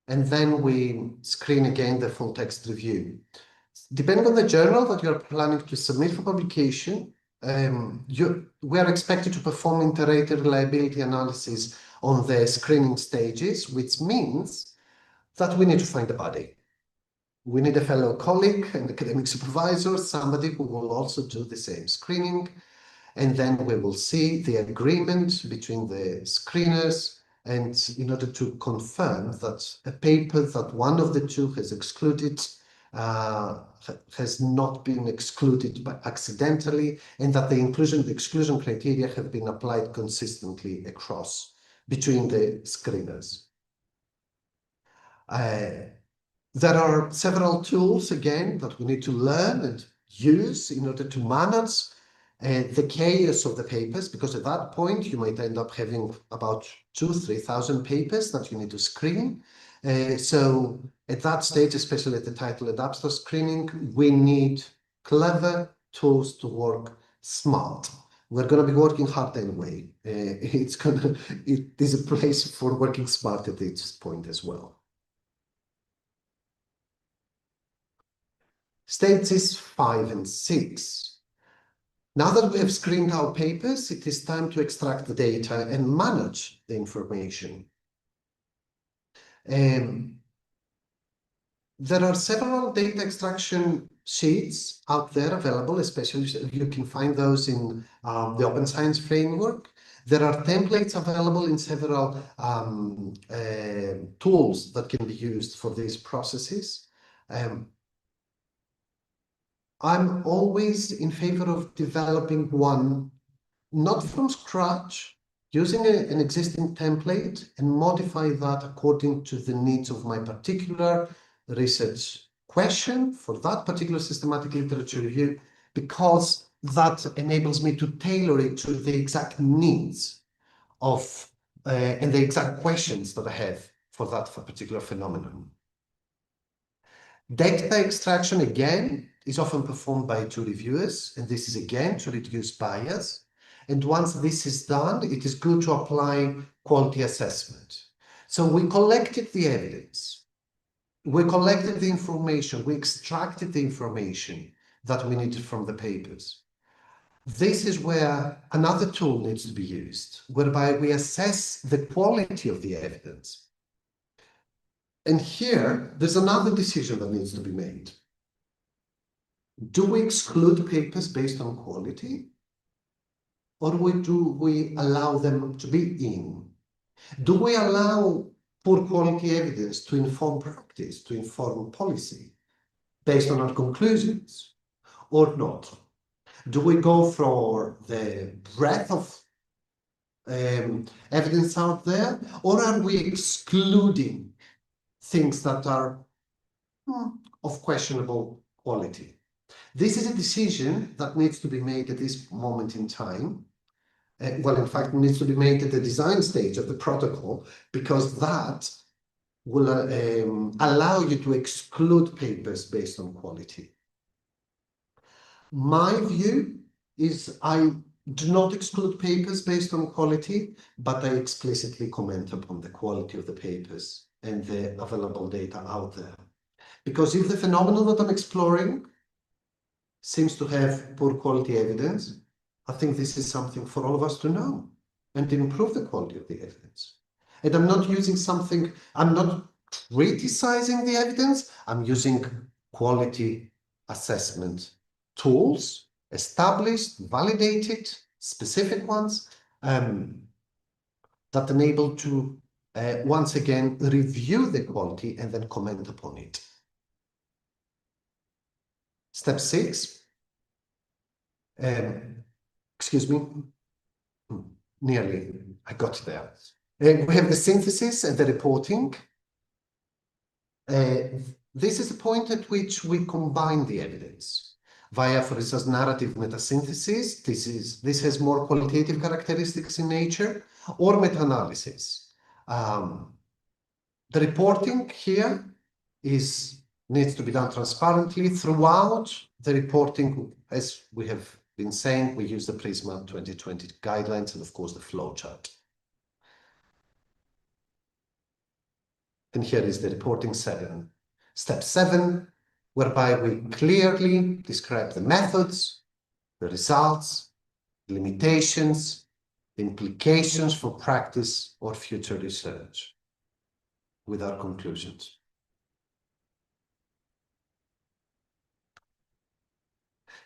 And then we screen again the full text review. Depending on the journal that you're planning to submit for publication, we are expected to perform inter-rater reliability analysis on the screening stages, which means that we need to find a body. We need a fellow colleague, an academic supervisor, somebody who will also do the same screening. And then we will see the agreement between the screeners, and in order to confirm that a paper that one of the 2 has excluded has not been excluded by accidentally, and that the inclusion and exclusion criteria have been applied consistently across between the screeners. There are several tools, again, that we need to learn and use in order to manage the chaos of the papers, because at that point you might end up having about 2,000-3,000 papers that you need to screen. So at that stage, especially at the title and abstract screening, we need clever tools to work smart. We're going to be working hard anyway. It is a place for working smart at this point as well. Stages 5 and 6. Now that we have screened our papers, it is time to extract the data and manage the information. There are several data extraction sheets out there available, especially you can find those in the Open Science Framework. There are templates available in several tools that can be used for these processes. I'm always in favor of developing one, not from scratch, using an existing template and modify that according to the needs of my particular research question for that particular systematic literature review, because that enables me to tailor it to the exact needs of and the exact questions that I have for that particular phenomenon. Data extraction, again, is often performed by 2 reviewers, and this is again to reduce bias. And once this is done, it is good to apply quality assessment. So we collected the evidence, we collected the information, we extracted the information that we needed from the papers. This is where another tool needs to be used, whereby we assess the quality of the evidence. And here, there's another decision that needs to be made. Do we exclude papers based on quality? Or do we allow them to be in? Do we allow poor quality evidence to inform practice, to inform policy, based on our conclusions, or not? Do we go for the breadth of evidence out there, or are we excluding things that are of questionable quality? This is a decision that needs to be made at this moment in time. well, in fact, needs to be made at the design stage of the protocol, because that will allow you to exclude papers based on quality. My view is I do not exclude papers based on quality, but I explicitly comment upon the quality of the papers and the available data out there. Because if the phenomenon that I'm exploring seems to have poor quality evidence, I think this is something for all of us to know and to improve the quality of the evidence. And I'm not using something, I'm not criticizing the evidence, I'm using quality assessment tools, established, validated, specific ones, that enable to once again review the quality and then comment upon it. Step 6, excuse me, nearly, I got there. We have the synthesis and the reporting. This is the point at which we combine the evidence via, for instance, narrative metasynthesis. This has more qualitative characteristics in nature, or meta-analysis. The reporting here needs to be done transparently throughout the reporting. As we have been saying, we use the PRISMA 2020 guidelines and, of course, the flowchart. And here is the reporting 7. Step 7, whereby we clearly describe the methods, the results, the limitations, the implications for practice or future research with our conclusions.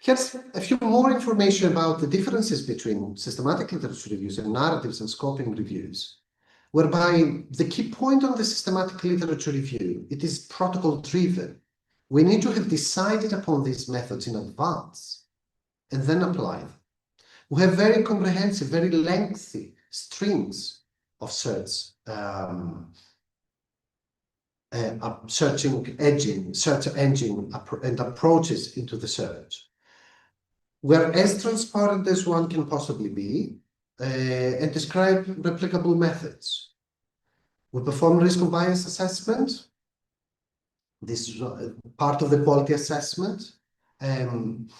Here's a few more information about the differences between systematic literature reviews and narratives and scoping reviews, whereby the key point on the systematic literature review, it is protocol-driven. We need to have decided upon these methods in advance and then apply them. We have very comprehensive, very lengthy strings of search engine and approaches into the search. We're as transparent as one can possibly be and describe replicable methods. We perform risk and bias assessment. This is part of the quality assessment. And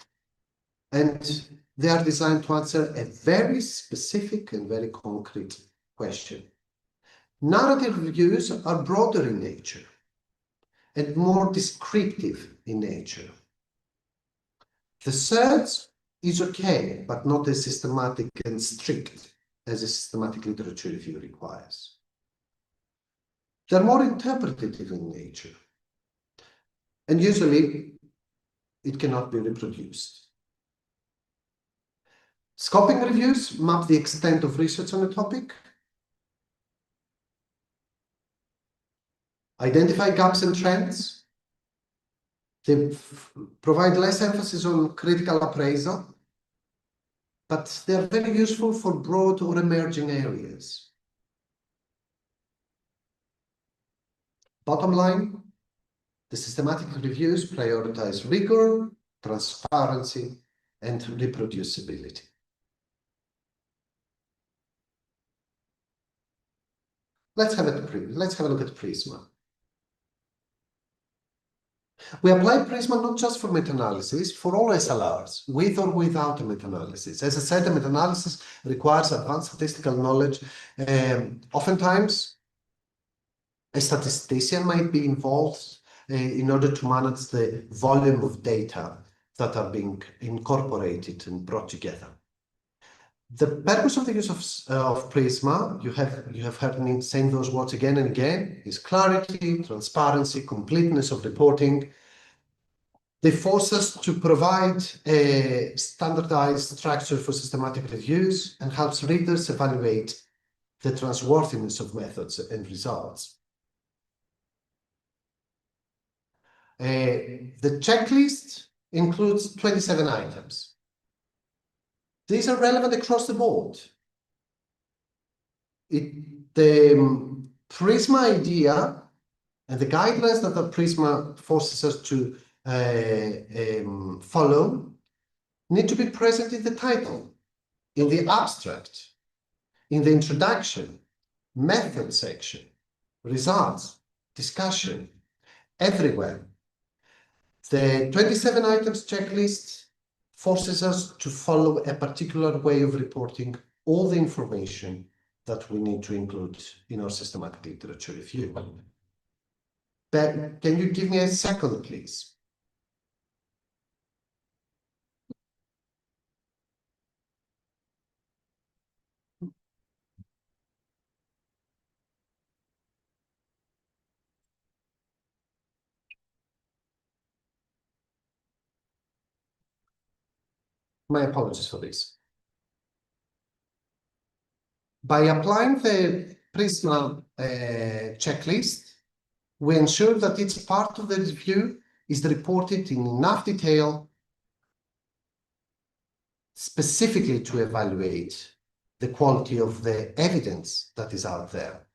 they are designed to answer a very specific and very concrete question. Narrative reviews are broader in nature and more descriptive in nature. The search is okay, but not as systematic and strict as a systematic literature review requires. They're more interpretative in nature, and usually it cannot be reproduced. Scoping reviews map the extent of research on a topic, identify gaps and trends. They provide less emphasis on critical appraisal, but they are very useful for broad or emerging areas. Bottom line, the systematic reviews prioritize rigor, transparency, and reproducibility. Let's have a look at PRISMA. We apply PRISMA not just for meta-analysis, for all SLRs, with or without a meta-analysis. As I said, a meta-analysis requires advanced statistical knowledge. Oftentimes, a statistician might be involved in order to manage the volume of data that are being incorporated and brought together. The purpose of the use of PRISMA, you have heard me saying those words again and again, is clarity, transparency, completeness of reporting. They force us to provide a standardized structure for systematic reviews and helps readers evaluate the trustworthiness of methods and results. The checklist includes 27 items. These are relevant across the board. The PRISMA idea and the guidelines that the PRISMA forces us to follow need to be present in the title. in the abstract, in the introduction, method section, results, discussion, everywhere. The 27 items checklist forces us to follow a particular way of reporting all the information that we need to include in our systematic literature review. But can you give me a second, please? My apologies for this. By applying the PRISMA checklist, we ensure that each part of the review is reported in enough detail specifically to evaluate the quality of the evidence that is out there.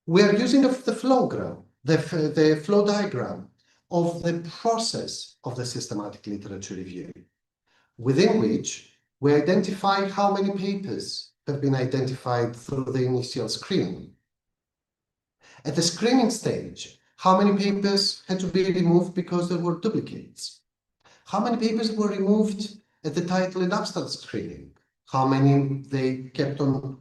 We are using the flow diagram of the process of the systematic literature review, within which we identify how many papers have been identified through the initial screening. At the screening stage, how many papers had to be removed because there were duplicates? How many papers were removed at the title and abstract screening? How many they kept on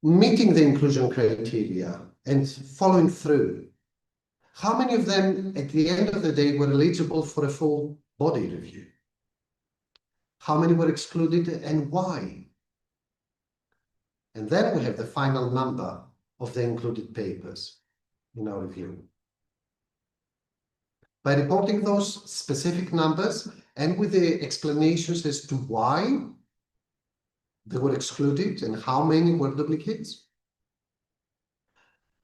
meeting the inclusion criteria and following through? How many of them, at the end of the day, were eligible for a full body review? How many were excluded and why? And then we have the final number of the included papers in our review. By reporting those specific numbers and with the explanations as to why they were excluded and how many were duplicates,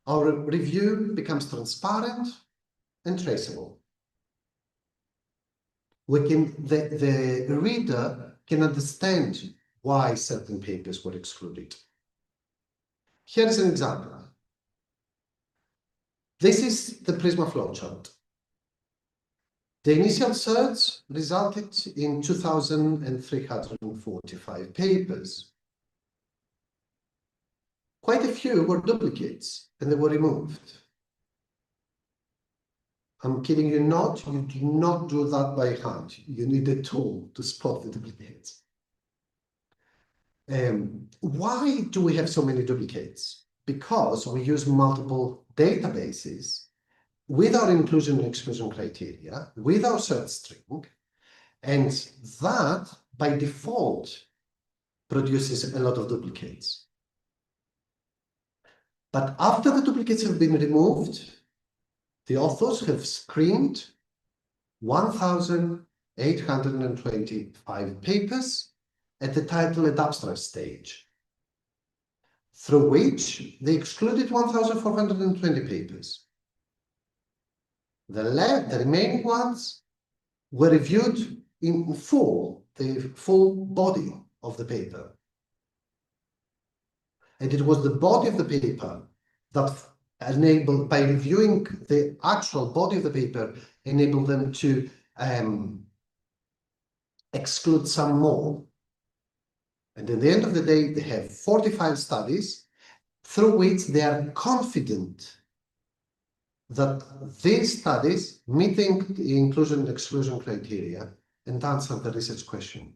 our review becomes transparent and traceable. The reader can understand why certain papers were excluded. Here's an example. This is the PRISMA flowchart. The initial search resulted in 2,345 papers. Quite a few were duplicates and they were removed. I'm kidding you not, you do not do that by hand. You need a tool to spot the duplicates. Why do we have so many duplicates? Because we use multiple databases with our inclusion and exclusion criteria, with our search string, and that by default produces a lot of duplicates. But after the duplicates have been removed, the authors have screened 1,825 papers at the title and abstract stage, through which they excluded 1,420 papers. The remaining ones were reviewed in full, the full body of the paper. And it was the body of the paper that enabled, by reviewing the actual body of the paper, enabled them to exclude some more. And at the end of the day, they have 45 studies through which they are confident that these studies meeting the inclusion and exclusion criteria and answer the research question.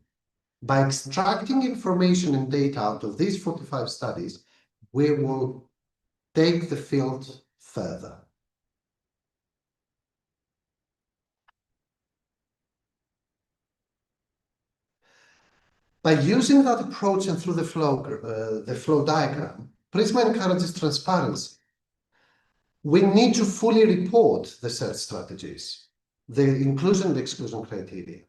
By extracting information and data out of these 45 studies, we will take the field further. By using that approach and through the flow diagram, PRISMA encourages transparency. We need to fully report the search strategies, the inclusion and exclusion criteria,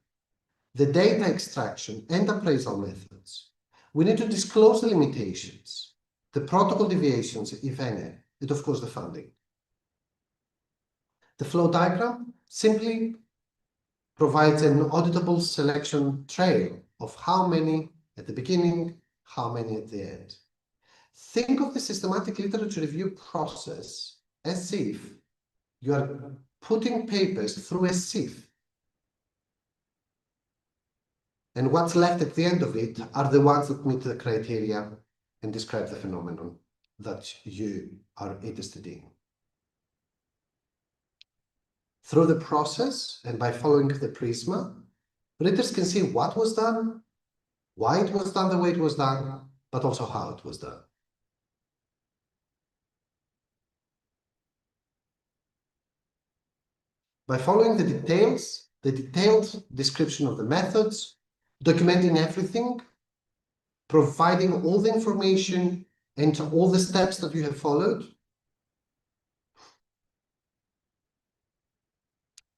the data extraction and appraisal methods. We need to disclose the limitations, the protocol deviations, if any, and of course the funding. The flow diagram simply provides an auditable selection trail of how many at the beginning, how many at the end. Think of the systematic literature review process as if you are putting papers through a sieve And what's left at the end of it are the ones that meet the criteria and describe the phenomenon that you are interested in. Through the process and by following the PRISMA, readers can see what was done, why it was done the way it was done, but also how it was done. By following the details, the detailed description of the methods, documenting everything, providing all the information and all the steps that you have followed,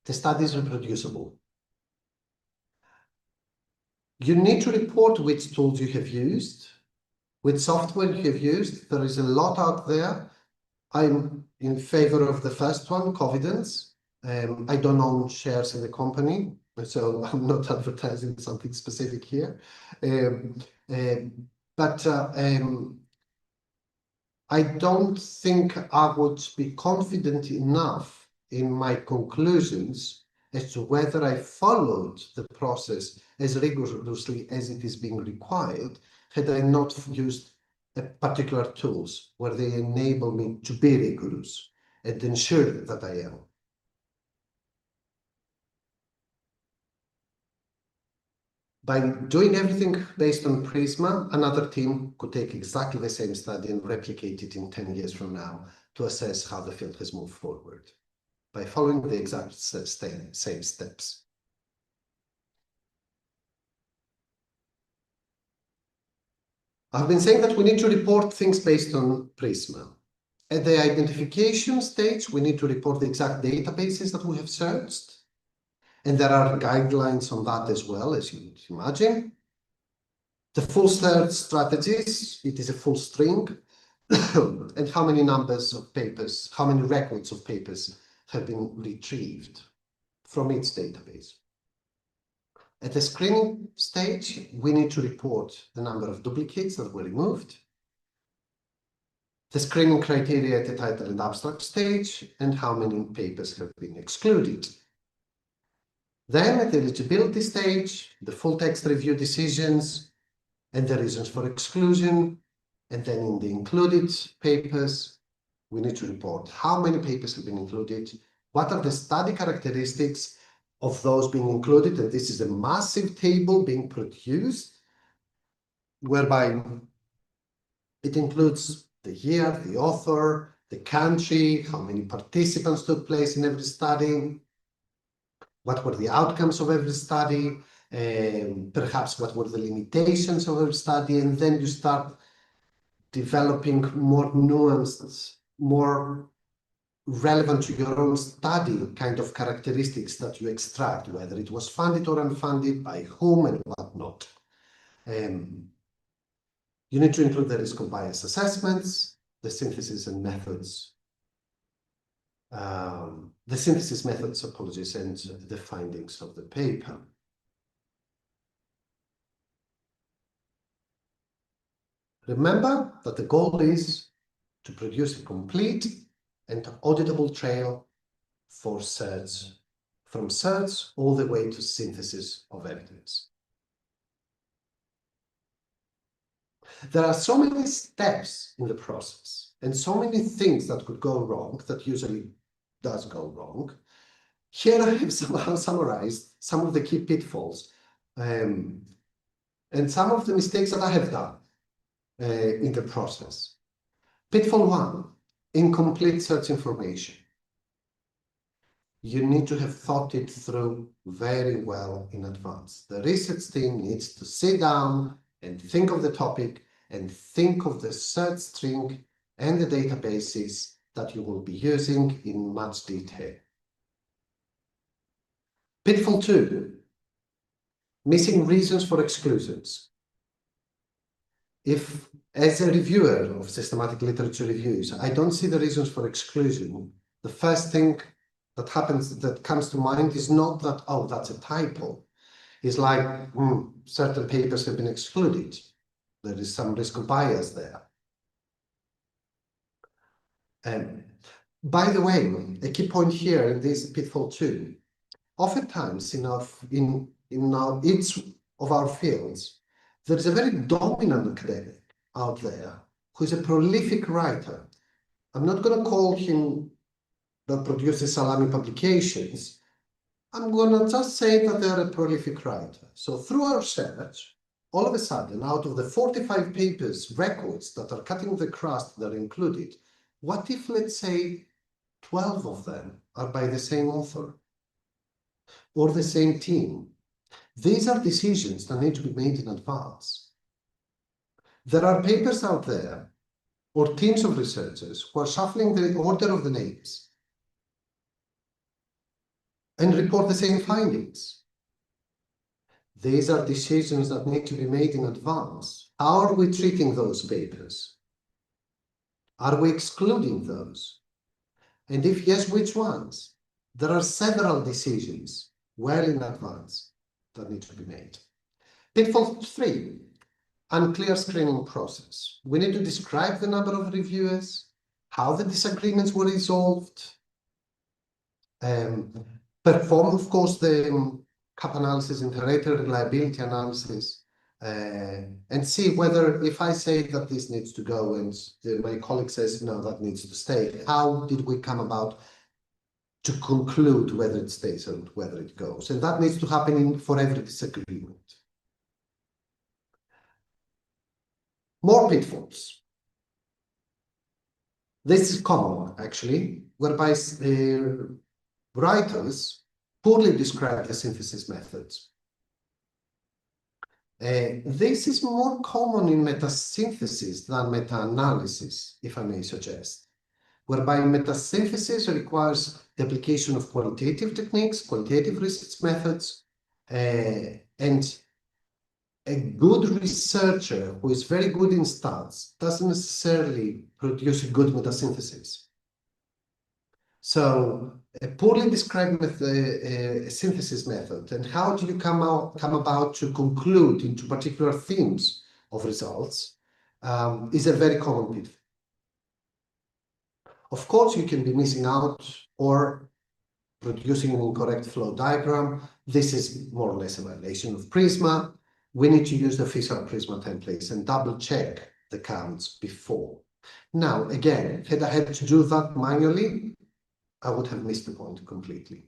the study is reproducible. You need to report which tools you have used, which software you have used. There is a lot out there. I'm in favor of the first one, Covidence. I don't own shares in the company, so I'm not advertising something specific here. But I don't think I would be confident enough in my conclusions as to whether I followed the process as rigorously as it is being required had I not used particular tools where they enable me to be rigorous and ensure that I am. By doing everything based on PRISMA, another team could take exactly the same study and replicate it in 10 years from now to assess how the field has moved forward by following the exact same steps. I've been saying that we need to report things based on PRISMA. At the identification stage, we need to report the exact databases that we have searched. And there are guidelines on that as well, as you would imagine. The full search strategies, it is a full string. And how many numbers of papers, how many records of papers have been retrieved from its database. At the screening stage, we need to report the number of duplicates that were removed, the screening criteria at the title and abstract stage, and how many papers have been excluded. Then at the eligibility stage, the full text review decisions and the reasons for exclusion. And then in the included papers, we need to report how many papers have been included, what are the study characteristics of those being included. And this is a massive table being produced, whereby it includes the year, the author, the country, how many participants took place in every study, what were the outcomes of every study, perhaps what were the limitations of every study, and then you start developing more nuanced, more relevant to your own study kind of characteristics that you extract, whether it was funded or unfunded, by whom and whatnot. You need to include the risk of bias assessments, the synthesis and methods, and the findings of the paper. Remember that the goal is to produce a complete and auditable trail for search, from search all the way to synthesis of evidence. There are so many steps in the process and so many things that could go wrong, that usually does go wrong. Here I have somehow summarized some of the key pitfalls and some of the mistakes that I have done in the process. Pitfall 1, incomplete search information. You need to have thought it through very well in advance. The research team needs to sit down and think of the topic and think of the search string and the databases that you will be using in much detail. Pitfall 2, missing reasons for exclusions. If, as a reviewer of systematic literature reviews, I don't see the reasons for exclusion, the first thing that comes to mind is not that, oh, that's a typo. It's like, certain papers have been excluded. There is some risk of bias there. By the way, a key point here in this pitfall 2, oftentimes in its of our fields, there is a very dominant academic out there who is a prolific writer. I'm not going to call him that produces salami publications. I'm going to just say that they're a prolific writer. So through our research, all of a sudden, out of the 45 papers, records that are cutting the crust that are included, what if, let's say, 12 of them are by the same author or the same team? These are decisions that need to be made in advance. There are papers out there or teams of researchers who are shuffling the order of the names and report the same findings. These are decisions that need to be made in advance. How are we treating those papers? Are we excluding those? And if yes, which ones? There are several decisions well in advance that need to be made. Pitfall 3, unclear screening process. We need to describe the number of reviewers, how the disagreements were resolved, perform, of course, the CAP analysis, integrated reliability analysis, and see whether, if I say that this needs to go and my colleague says, no, that needs to stay, how did we come about to conclude whether it stays or whether it goes? And that needs to happen for every disagreement. More pitfalls. This is common, actually, whereby writers poorly describe the synthesis methods. This is more common in metasynthesis than meta-analysis, if I may suggest, whereby metasynthesis requires the application of qualitative techniques, qualitative research methods, and a good researcher who is very good in stats doesn't necessarily produce a good metasynthesis. So a poorly described synthesis method, and how do you come about to conclude into particular themes of results, is a very common pitfall. Of course, you can be missing out or producing an incorrect flow diagram. This is more or less a violation of PRISMA. We need to use the official PRISMA templates and double check the counts before. Now, again, had I had to do that manually, I would have missed the point completely.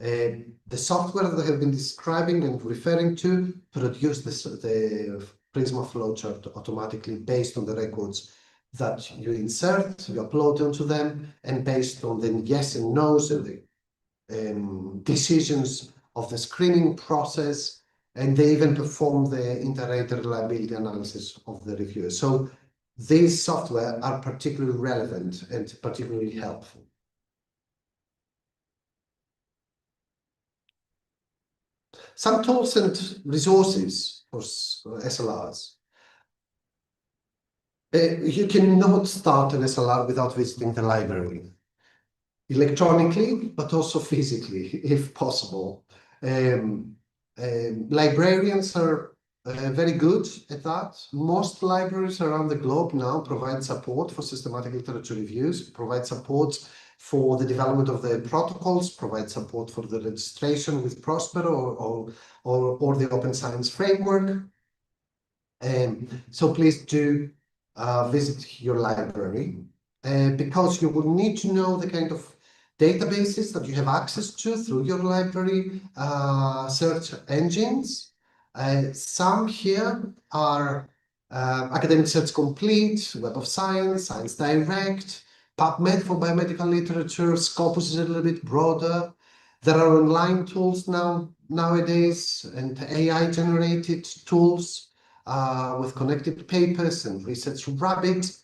The software that I have been describing and referring to produce the PRISMA flowchart automatically based on the records that you insert, you upload onto them, and based on the yes and no's and the decisions of the screening process, and they even perform the integrated reliability analysis of the reviewers. So these software are particularly relevant and particularly helpful. Some tools and resources for SLRs. You cannot start an SLR without visiting the library, electronically, but also physically, if possible. Librarians are very good at that. Most libraries around the globe now provide support for systematic literature reviews, provide support for the development of the protocols, provide support for the registration with Prospero or the Open Science Framework. So please do visit your library, because you will need to know the kind of databases that you have access to through your library search engines. Some here are Academic Search Complete, Web of Science, Science Direct, PubMed for biomedical literature. Scopus is a little bit broader. There are online tools nowadays and AI-generated tools with connected papers and Research Rabbit.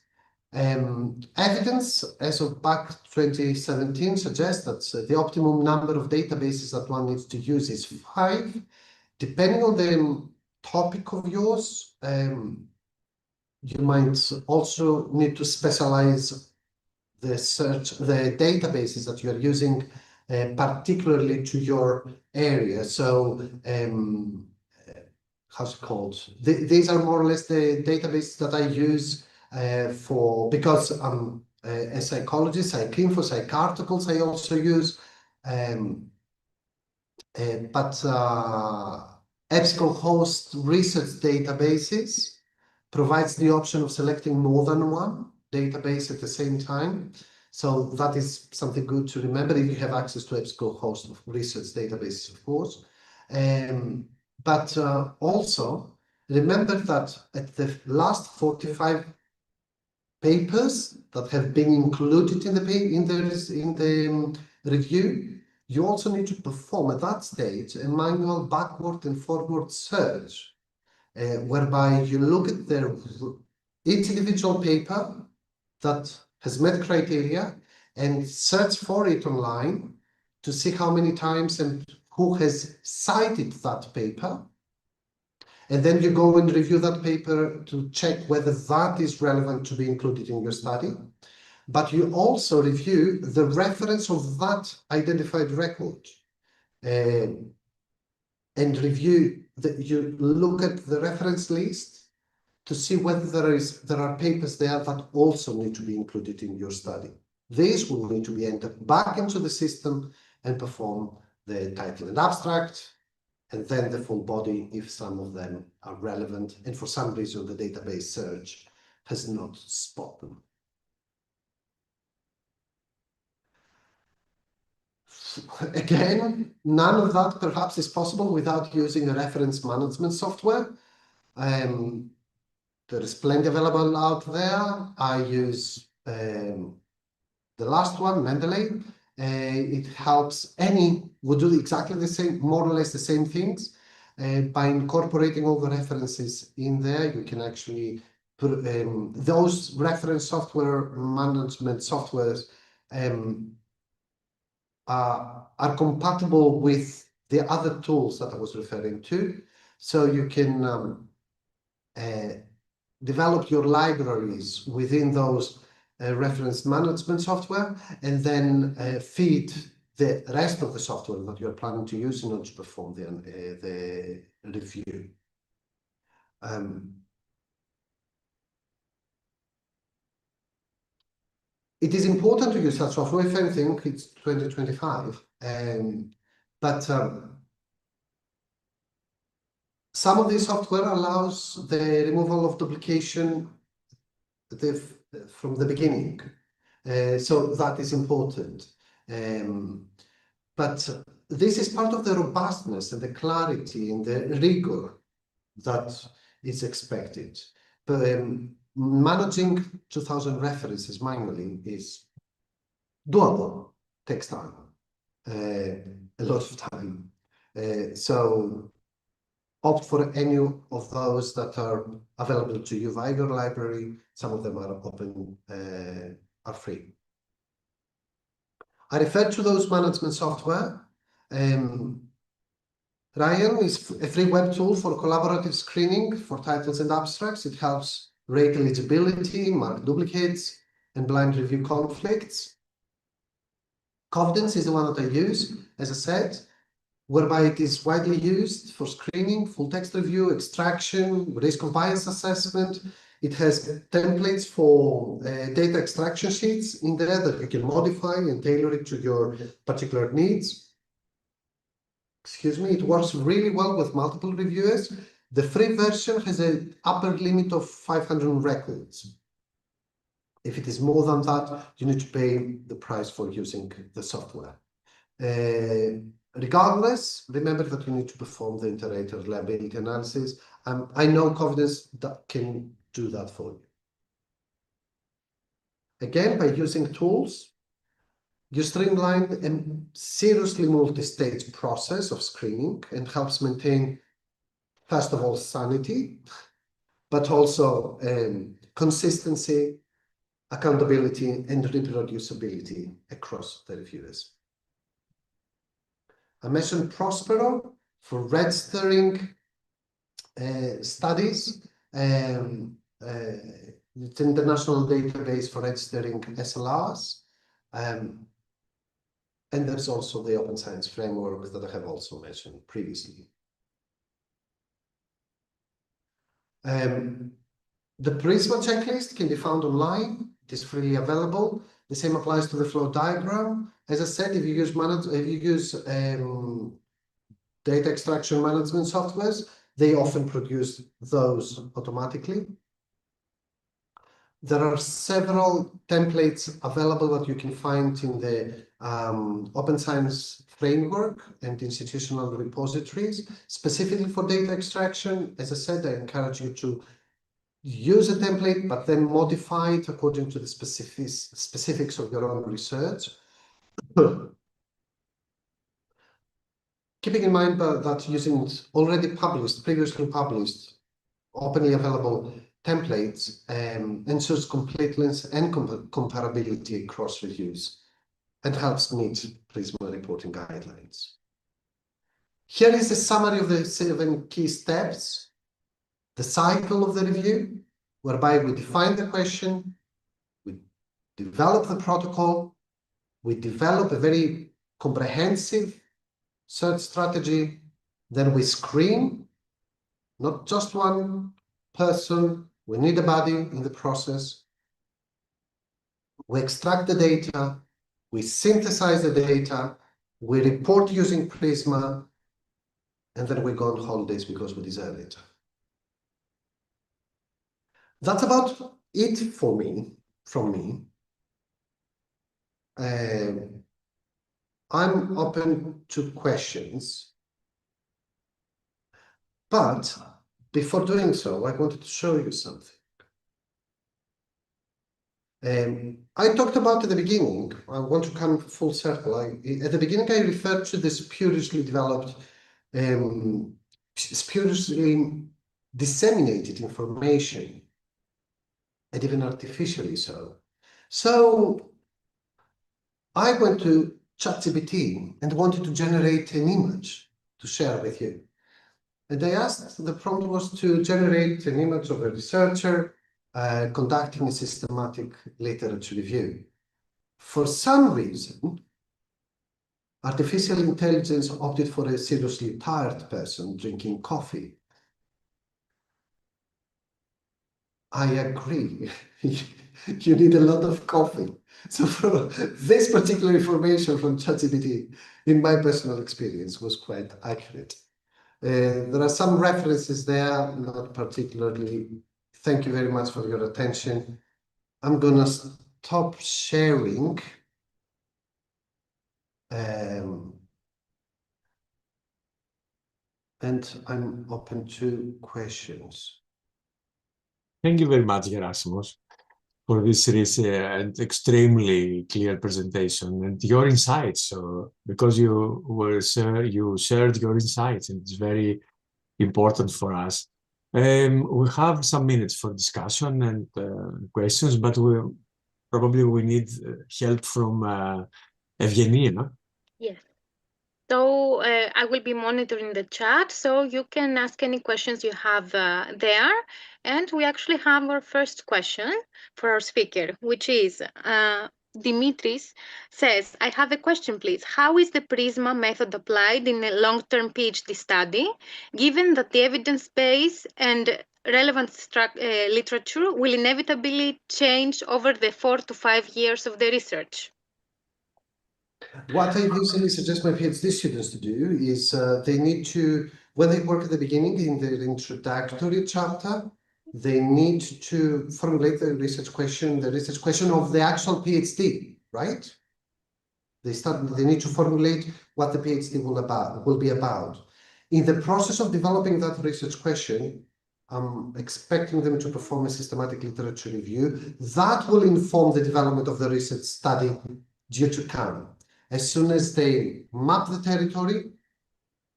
Evidence as of back 2017 suggests that the optimum number of databases that one needs to use is 5. Depending on the topic of yours, you might also need to specialize the databases that you are using, particularly to your area. So how's it called? These are more or less the databases that I use because I'm a psychologist. PsycInfo, PsycArticles I also use. But EBSCO-host research databases, provides the option of selecting more than one database at the same time. So that is something good to remember if you have access to EBSCO-host research databases, of course. But also remember that at the last 45 papers that have been included in the review, you also need to perform at that stage a manual backward and forward search, whereby you look at each individual paper that has met criteria and search for it online to see how many times and who has cited that paper. And then you go and review that paper to check whether that is relevant to be included in your study. But you also review the reference of that identified record, and you look at the reference list to see whether there are papers there that also need to be included in your study. These will need to be entered back into the system and perform the title and abstract, and then the full body if some of them are relevant and for some reason the database search has not spotted them. Again, none of that perhaps is possible without using a reference management software. There is plenty available out there. I use the last one, Mendeley. It helps would do exactly the same, more or less the same things. By incorporating all the references in there, you can actually put those reference software management softwares are compatible with the other tools that I was referring to. So you can develop your libraries within those reference management software, and then feed the rest of the software that you're planning to use in order to perform the review. It is important to use that software. If anything, it's 2025, but some of this software allows the removal of duplication from the beginning. So that is important. But this is part of the robustness and the clarity and the rigor that is expected. But managing 2,000 references manually is doable, takes time, a lot of time. So opt for any of those that are available to you via your library. Some of them are open, are free. I referred to those management software. Ryan is a free web tool for collaborative screening for titles and abstracts. It helps rate eligibility, mark duplicates, and blind review conflicts. Confidence is the one that I use, as I said, whereby it is widely used for screening, full text review, extraction, risk of bias assessment. It has templates for data extraction sheets in there that you can modify and tailor it to your particular needs. Excuse me, it works really well with multiple reviewers. The free version has an upper limit of 500 records. If it is more than that, you need to pay the price for using the software. Regardless, remember that you need to perform the inter-rater reliability analysis. I know Confidence that can do that for you. Again, by using tools, you streamline a seriously multi-stage process of screening and helps maintain, first of all, sanity, but also consistency, accountability, and reproducibility across the reviewers. I mentioned Prospero for registering studies. It's an international database for registering SLRs. And there's also the Open Science Framework that I have also mentioned previously. The PRISMA checklist can be found online. It is freely available. The same applies to the flow diagram. As I said, if you use data extraction management softwares. They often produce those automatically. There are several templates available that you can find in the Open Science framework and institutional repositories, specifically for data extraction. As I said, I encourage you to use a template, but then modify it according to the specifics of your own research. Keeping in mind that using already published, previously published, openly available templates ensures completeness and comparability across reviews and helps meet PRISMA reporting guidelines. Here is a summary of the 7 key steps, the cycle of the review, whereby we define the question, we develop the protocol, we develop a very comprehensive search strategy, then we screen, not just one person, we need a body in the process. We extract the data, we synthesize the data, we report using PRISMA, and then we go on holidays because we deserve it. That's about it for me, from me. I'm open to questions, but before doing so, I wanted to show you something. I talked about at the beginning, I want to come full circle. At the beginning, I referred to the spuriously developed, spuriously disseminated information, and even artificially so. So I went to ChatGPT and wanted to generate an image to share with you. And I asked, the prompt was to generate an image of a researcher conducting a systematic literature review. For some reason, artificial intelligence opted for a seriously tired person drinking coffee. I agree. You need a lot of coffee. So for this particular information from ChatGPT, in my personal experience, was quite accurate. There are some references there, not particularly. Thank you very much for your attention. I'm going to stop sharing. And I'm open to questions. Thank you very much, Gerasimos, for this and extremely clear presentation and your insights. So, because you shared your insights, and it's very important for us. We have some minutes for discussion and questions, but we need help from FHEA. Yes. So I will be monitoring the chat, so you can ask any questions you have there. And we actually have our first question for our speaker, which is Dimitris says, I have a question, please. How is the PRISMA method applied in a long-term PhD study, given that the evidence base and relevant literature will inevitably change over the 4 to 5 years of the research? What I usually suggest my PhD students to do is they need to, when they work at the beginning in the introductory chapter, they need to formulate the research question of the actual PhD, right? They need to formulate what the PhD will be about. In the process of developing that research question, I'm expecting them to perform a systematic literature review that will inform the development of the research study due to come. As soon as they map the territory,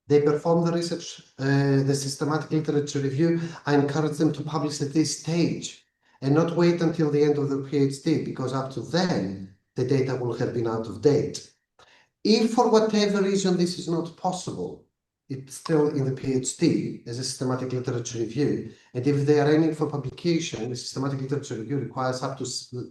they perform the research, the systematic literature review, I encourage them to publish at this stage and not wait until the end of their PhD, because up to then, the data will have been out of date. If for whatever reason this is not possible, it's still in the PhD as a systematic literature review. And if they are aiming for publication, the systematic literature review requires up to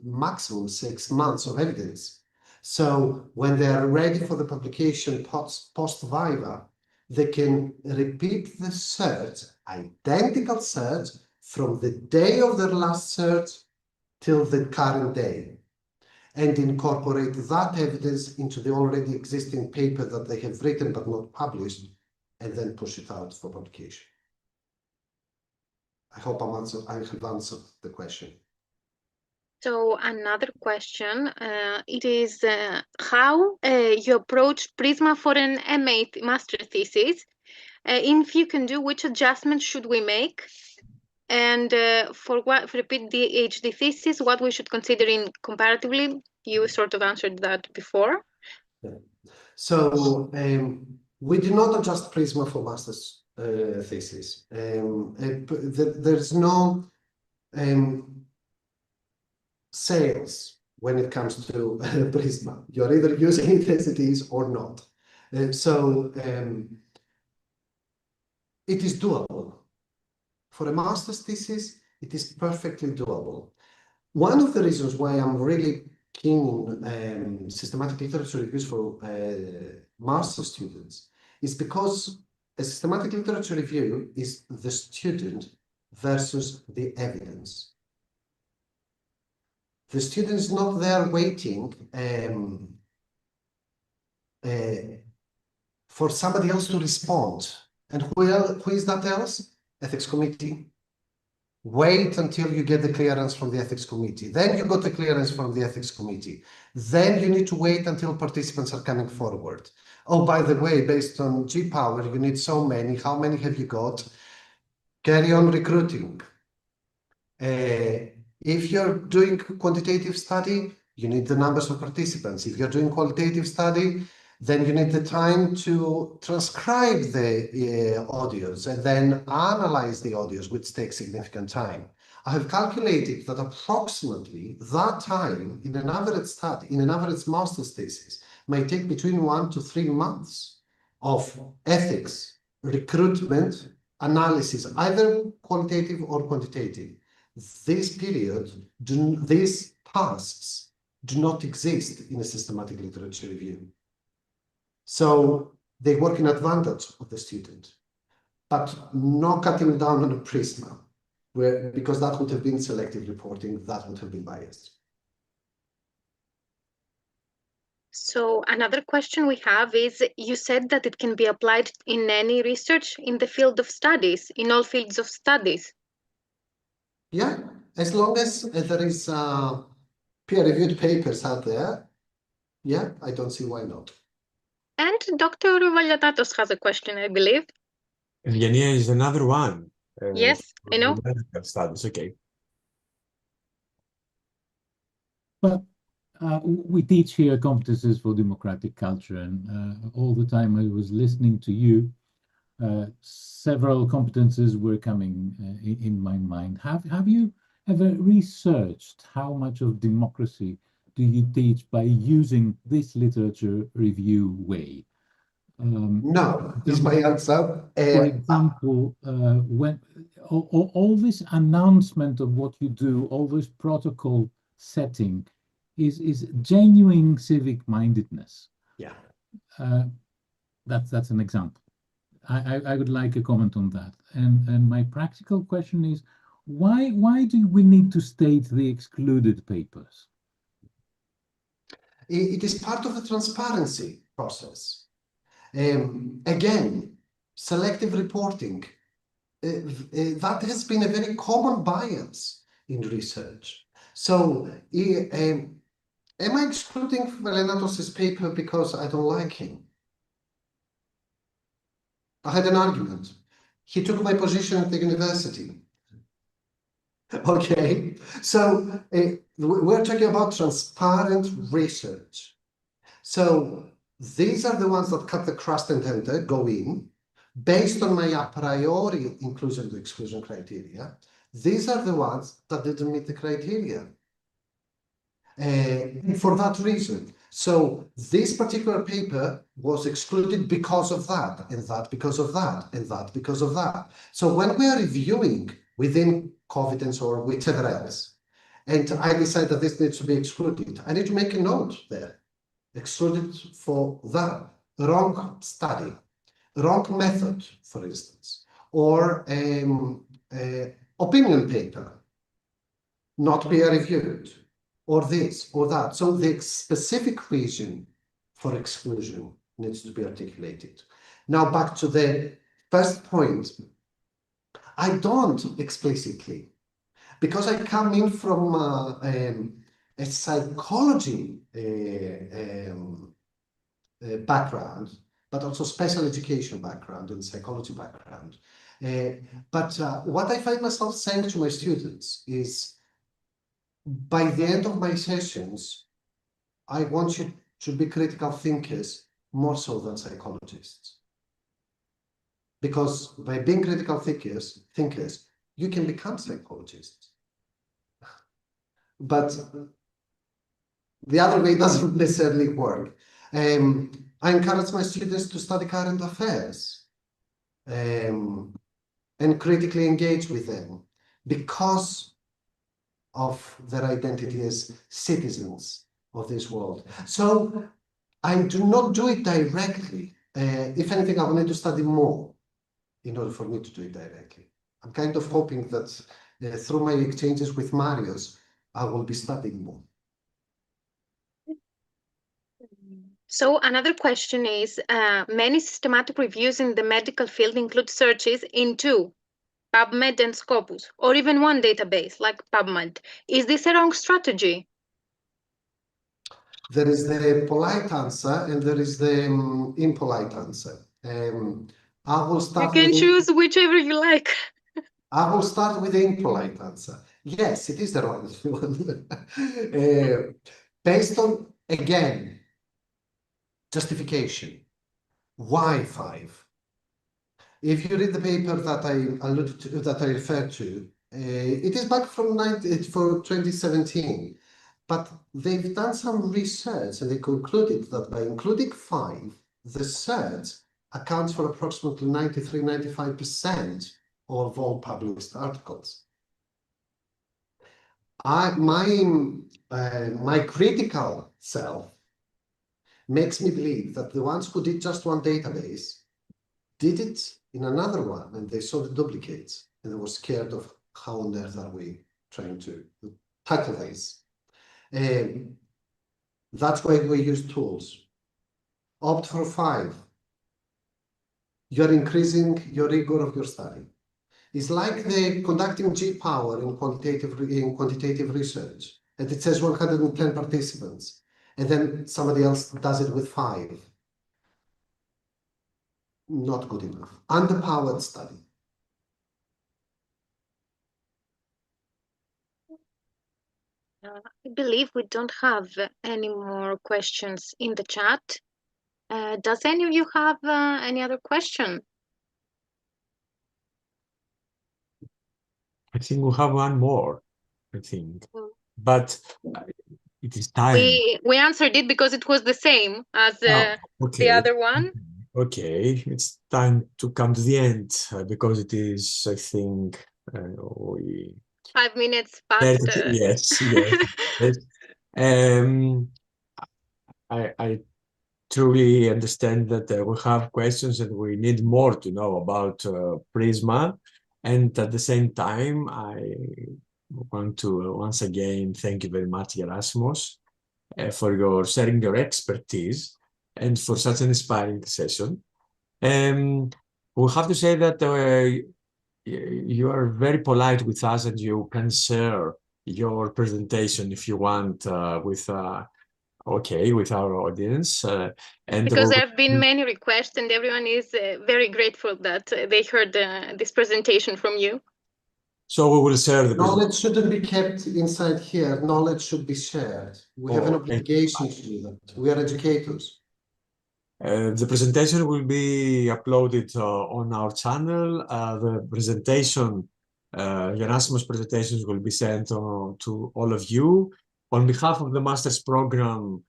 maximum 6 months of evidence. So when they are ready for the publication post-viva, they can repeat the search, identical search, from the day of their last search till the current day, and incorporate that evidence into the already existing paper that they have written but not published and then push it out for publication. I hope I have answered the question. So another question, it is how you approach PRISMA for an MA master thesis. If you can do, which adjustments should we make? And for a PhD thesis, what we should consider in comparatively? You sort of answered that before. Yeah. So we do not adjust PRISMA for master's thesis. There's no sales when it comes to PRISMA. You're either using it as it is or not. It is doable. For a master's thesis, it is perfectly doable. One of the reasons why I'm really keen on systematic literature reviews for master's students is because a systematic literature review is the student versus the evidence. The student is not there waiting for somebody else to respond. And who is that else? Ethics committee. Wait until you get the clearance from the ethics committee. Then you got the clearance from the ethics committee. Then you need to wait until participants are coming forward. Oh, by the way, based on G-Power, you need so many. How many have you got? Carry on recruiting. If you're doing quantitative study, you need the numbers of participants. If you're doing qualitative study, then you need the time to transcribe the audios and then analyze the audios, which takes significant time. I have calculated that approximately that time in an average study, in an average master's thesis, may take between 1 to 3 months of ethics, recruitment, analysis, either qualitative or quantitative. This period, these tasks do not exist in a systematic literature review. So they work in advantage of the student, but not cutting down on a PRISMA, because that would have been selective reporting, that would have been biased. So another question we have is, you said that it can be applied in any research in the field of studies, in all fields of studies. Yeah, as long as there is peer-reviewed papers out there, yeah, I don't see why not. And Dr. Valiatatos has a question, I believe. Evgenia is another one. Yes, I know. Medical studies, okay. But we teach here competences for democratic culture, and all the time I was listening to you, several competences were coming in my mind. Have you ever researched how much of democracy do you teach by using this literature review way? No, is my answer. For example, when all this announcement of what you do, all this protocol setting is genuine civic mindedness. Yeah. That's an example. I would like a comment on that. And my practical question is, why do we need to state the excluded papers? It is part of the transparency process. Again, selective reporting, that has been a very common bias in research. So, am I excluding Valianatos' paper because I don't like him? I had an argument. He took my position at the university. Okay, so we're talking about transparent research. So these are the ones that cut the crust and enter, go in, based on my a priori inclusion and exclusion criteria. These are the ones that didn't meet the criteria. For that reason. So this particular paper was excluded because of that, and that because of that, and that because of that. So when we are reviewing within competence or whichever else, and I decide that this needs to be excluded, I need to make a note there. Excluded for that wrong study, wrong method, for instance, or opinion paper, not peer-reviewed, or this or that. So the specific reason for exclusion needs to be articulated. Now back to the first point. I don't explicitly, because I come in from a psychology background, but also special education background and psychology background. But what I find myself saying to my students is, by the end of my sessions, I want you to be critical thinkers more so than psychologists. Because by being critical thinkers, you can become psychologists. But the other way doesn't necessarily work. I encourage my students to study current affairs and critically engage with them because of their identity as citizens of this world. So I do not do it directly. If anything, I will need to study more in order for me to do it directly. I'm kind of hoping that through my exchanges with Marius, I will be studying more. So another question is, many systematic reviews in the medical field include searches into PubMed and Scopus, or even one database like PubMed. Is this a wrong strategy? There is the polite answer and there is the impolite answer. I will start. You can choose whichever you like. I will start with the impolite answer. Yes, it is the wrong one. Based on, again, justification. Why 5? If you read the paper that I alluded to, that I referred to, it is back from 2017. But they've done some research and they concluded that by including 5, the search accounts for approximately 93–95% of all published articles. My critical self makes me believe that the ones who did just one database did it in another one and they saw the duplicates and they were scared of how on earth are we trying to tackle this. That's why we use tools. Opt for 5. You're increasing your rigor of your study. It's like the conducting G power in quantitative research. And it says 110 participants. And then somebody else does it with 5. Not good enough. Underpowered study. I believe we don't have any more questions in the chat. Does any of you have any other question? I think we have one more, I think. But it is time. We answered it because it was the same as okay. the other one. Okay, it's time to come to the end because it is, I think, 5 minutes past. Yes. I truly understand that we have questions and we need more to know about PRISMA. And at the same time, I want to once again thank you very much, Gerasimos, for your sharing your expertise and for such an inspiring session. We have to say that you are very polite with us and you can share your presentation if you want with our audience. And because there have been many requests and everyone is very grateful that they heard this presentation from you. So we will share the knowledge shouldn't be kept inside here. Knowledge should be shared. We have an obligation to do that. We are educators. The presentation will be uploaded on our channel. The presentation, Gerasimos presentations will be sent to all of you. On behalf of the Master's Program,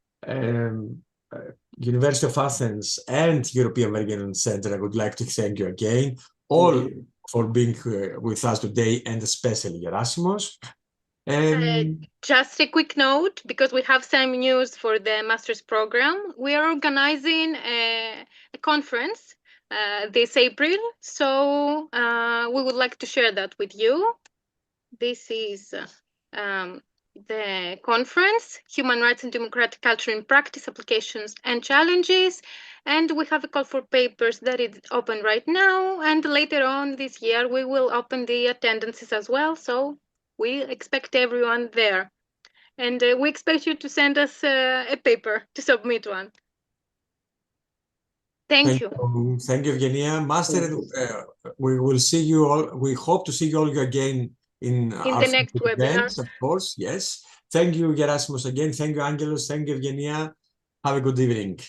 University of Athens and European Vergelen Center, I would like to thank you again, all for being with us today, and especially Gerasimos. Just a quick note, because we have some news for the master's program. We are organizing a conference this April, so we would like to share that with you. This is the conference, Human Rights and Democratic Culture in Practice, Applications and Challenges. And we have a call for papers that is open right now. And later on this year, we will open the attendances as well. So we expect everyone there. And we expect you to send us a paper to submit one. Thank you. Thank you, Evgenia. Master, we will see you all. We hope to see you all again in our the next webinar. events, of course. Yes. Thank you, Gerasimos, again. Thank you, Angelos. Thank you, Evgenia. Have a good evening.